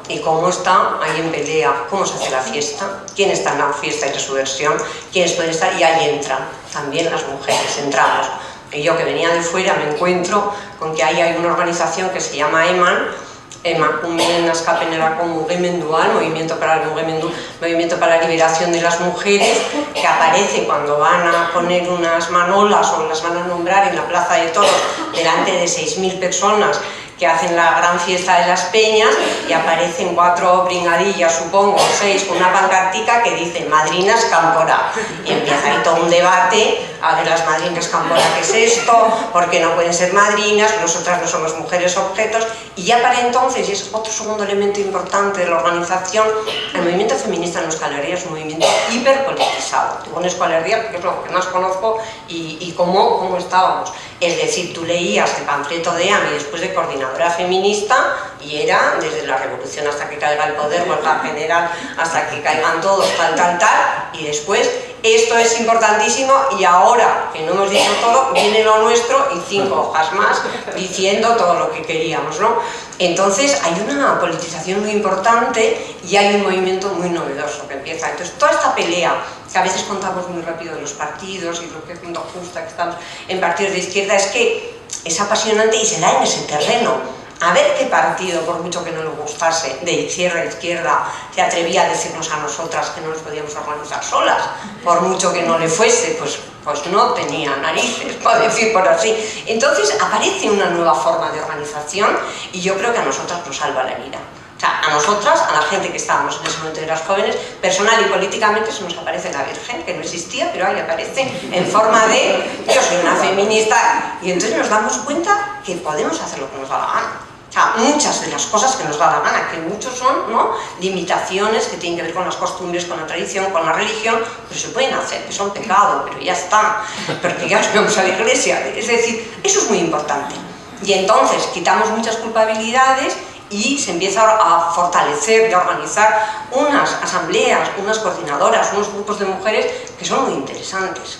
Y cómo está ahí en pelea, cómo se hace la fiesta, quién está en la fiesta y la subversión, quiénes pueden estar, y ahí entran también las mujeres, entramos. Y yo, que venía de fuera, me encuentro con que ahí hay una organización que se llama EMAN, Emakumeen Askapenera Mugimenduan, Movimiento para la Liberación de las Mujeres, que aparece cuando van a poner unas manolas o las van a nombrar en la Plaza de Toros delante de 6.000 personas que hacen la gran fiesta de las peñas, y aparecen 4 bringadillas, supongo, 6, con una pancartica que dice Madrinas Cámpora, y empieza ahí todo un debate, a ver, las madrinas Cámpora, ¿qué es esto? ¿Por qué no pueden ser madrinas? Nosotras no somos mujeres objetos. Y ya para entonces, y es otro segundo elemento importante de la organización, el movimiento feminista en Euskal Herria es un movimiento hiperpolitizado. Tú en Euskal Herria, porque es lo que más conozco, y cómo estábamos. Es decir, tú leías el panfleto de AMI después de coordinadora feminista, y era desde la revolución hasta que caiga el poder, huelga general, hasta que caigan todos, tal, y después esto es importantísimo, y ahora que no hemos dicho todo, viene lo nuestro y 5 hojas más diciendo todo lo que queríamos, ¿no? Entonces hay una politización muy importante y hay un movimiento muy novedoso que empieza. Entonces toda esta pelea, que a veces contamos muy rápido de los partidos y lo que es mundo justa, que estamos en partidos de izquierda, es que es apasionante y se da en ese terreno. A ver qué partido, por mucho que no le gustase, de izquierda a izquierda, se atrevía a decirnos a nosotras que no nos podíamos organizar solas, por mucho que no le fuese, pues no tenía narices, para decir por así. Entonces aparece una nueva forma de organización, y yo creo que a nosotras nos salva la vida. O sea, a nosotras, a la gente que estábamos en ese momento de las jóvenes, personal y políticamente se nos aparece la Virgen, que no existía, pero ahí aparece en forma de yo soy una feminista, y entonces nos damos cuenta que podemos hacer lo que nos da la gana. O sea, muchas de las cosas que nos da la gana, que muchos son, ¿no?, limitaciones que tienen que ver con las costumbres, con la tradición, con la religión, pues se pueden hacer, que son pecado, pero ya está, porque ya nos vamos a la iglesia. Es decir, eso es muy importante. Y entonces quitamos muchas culpabilidades y se empieza a fortalecer y a organizar unas asambleas, unas coordinadoras, unos grupos de mujeres que son muy interesantes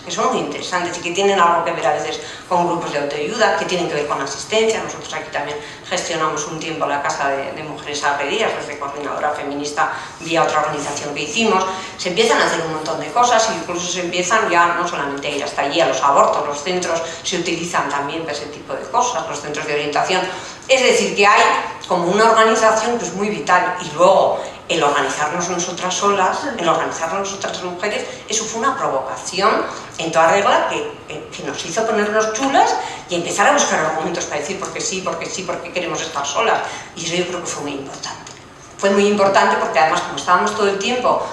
y que tienen algo que ver a veces con grupos de autoayuda, que tienen que ver con asistencia. Nosotros aquí también gestionamos un tiempo la Casa de Mujeres Agredidas, desde coordinadora feminista vía otra organización que hicimos. Se empiezan a hacer un montón de cosas, e incluso se empiezan ya no solamente a ir hasta allí a los abortos, los centros se utilizan también para ese tipo de cosas, los centros de orientación. Es decir, que hay como una organización que es muy vital, y luego el organizarnos nosotras solas, el organizarnos nosotras mujeres, eso fue una provocación en toda regla que nos hizo ponernos chulas y empezar a buscar argumentos para decir por qué sí, por qué queremos estar solas. Y eso yo creo que fue muy importante. Fue muy importante porque además, como estábamos todo el tiempo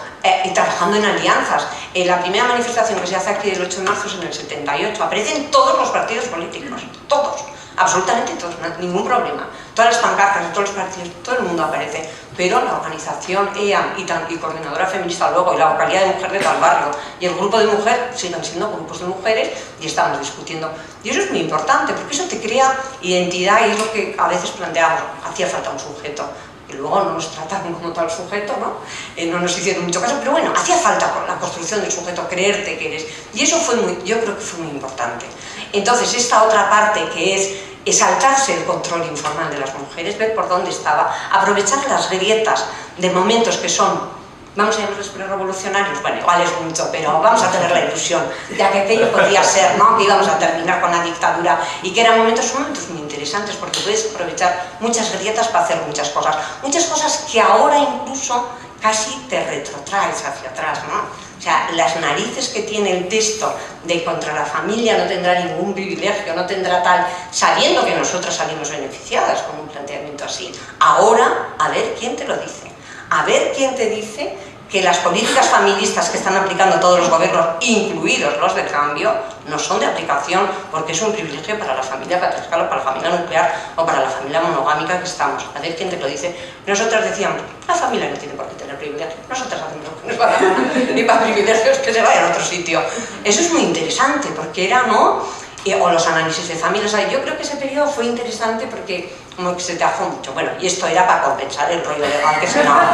y trabajando en alianzas. La primera manifestación que se hace aquí del 8 de marzo es en el 78. Aparecen todos los partidos políticos, todos, absolutamente todos, ningún problema. Todas las pancartas de todos los partidos, todo el mundo aparece. Pero la organización EAM y Coordinadora Feminista luego, y la vocalía de mujer de tal barrio, y el grupo de mujer siguen siendo grupos de mujeres y estamos discutiendo. Y eso es muy importante, porque eso te crea identidad y es lo que a veces planteamos, hacía falta un sujeto. Y luego no nos trataron como tal sujeto, ¿no? No nos hicieron mucho caso, pero bueno, hacía falta con la construcción del sujeto, creerte que eres. Y eso fue yo creo que fue muy importante. Entonces, esta otra parte que es saltarse el control informal de las mujeres, ver por dónde estaba, aprovechar las grietas de momentos que son, vamos a llamarlos prerevolucionarios, bueno, igual es mucho, pero vamos a tener la ilusión de que aquello podía ser, ¿no? Que íbamos a terminar con la dictadura y que son momentos muy interesantes porque puedes aprovechar muchas grietas para hacer muchas cosas que ahora incluso casi te retrotraes hacia atrás, ¿no? O sea, las narices que tiene el texto de contra la familia no tendrá ningún privilegio, no tendrá tal, sabiendo que nosotras salimos beneficiadas con un planteamiento así. Ahora, a ver quién te lo dice. A ver quién te dice que las políticas feministas que están aplicando todos los gobiernos, incluidos los de cambio, no son de aplicación porque es un privilegio para la familia patriarcal o para la familia nuclear o para la familia monogámica que estamos. A ver quién te lo dice. Nosotras decíamos, la familia no tiene por qué tener privilegios, nosotras hacemos lo que nos va a dar, y para privilegios que se vayan a otro sitio. Eso es muy interesante porque era, ¿no? O los análisis de familia, o sea, yo creo que ese periodo fue interesante porque como que se trabajó mucho, bueno, y esto era para compensar el rollo legal que se daba.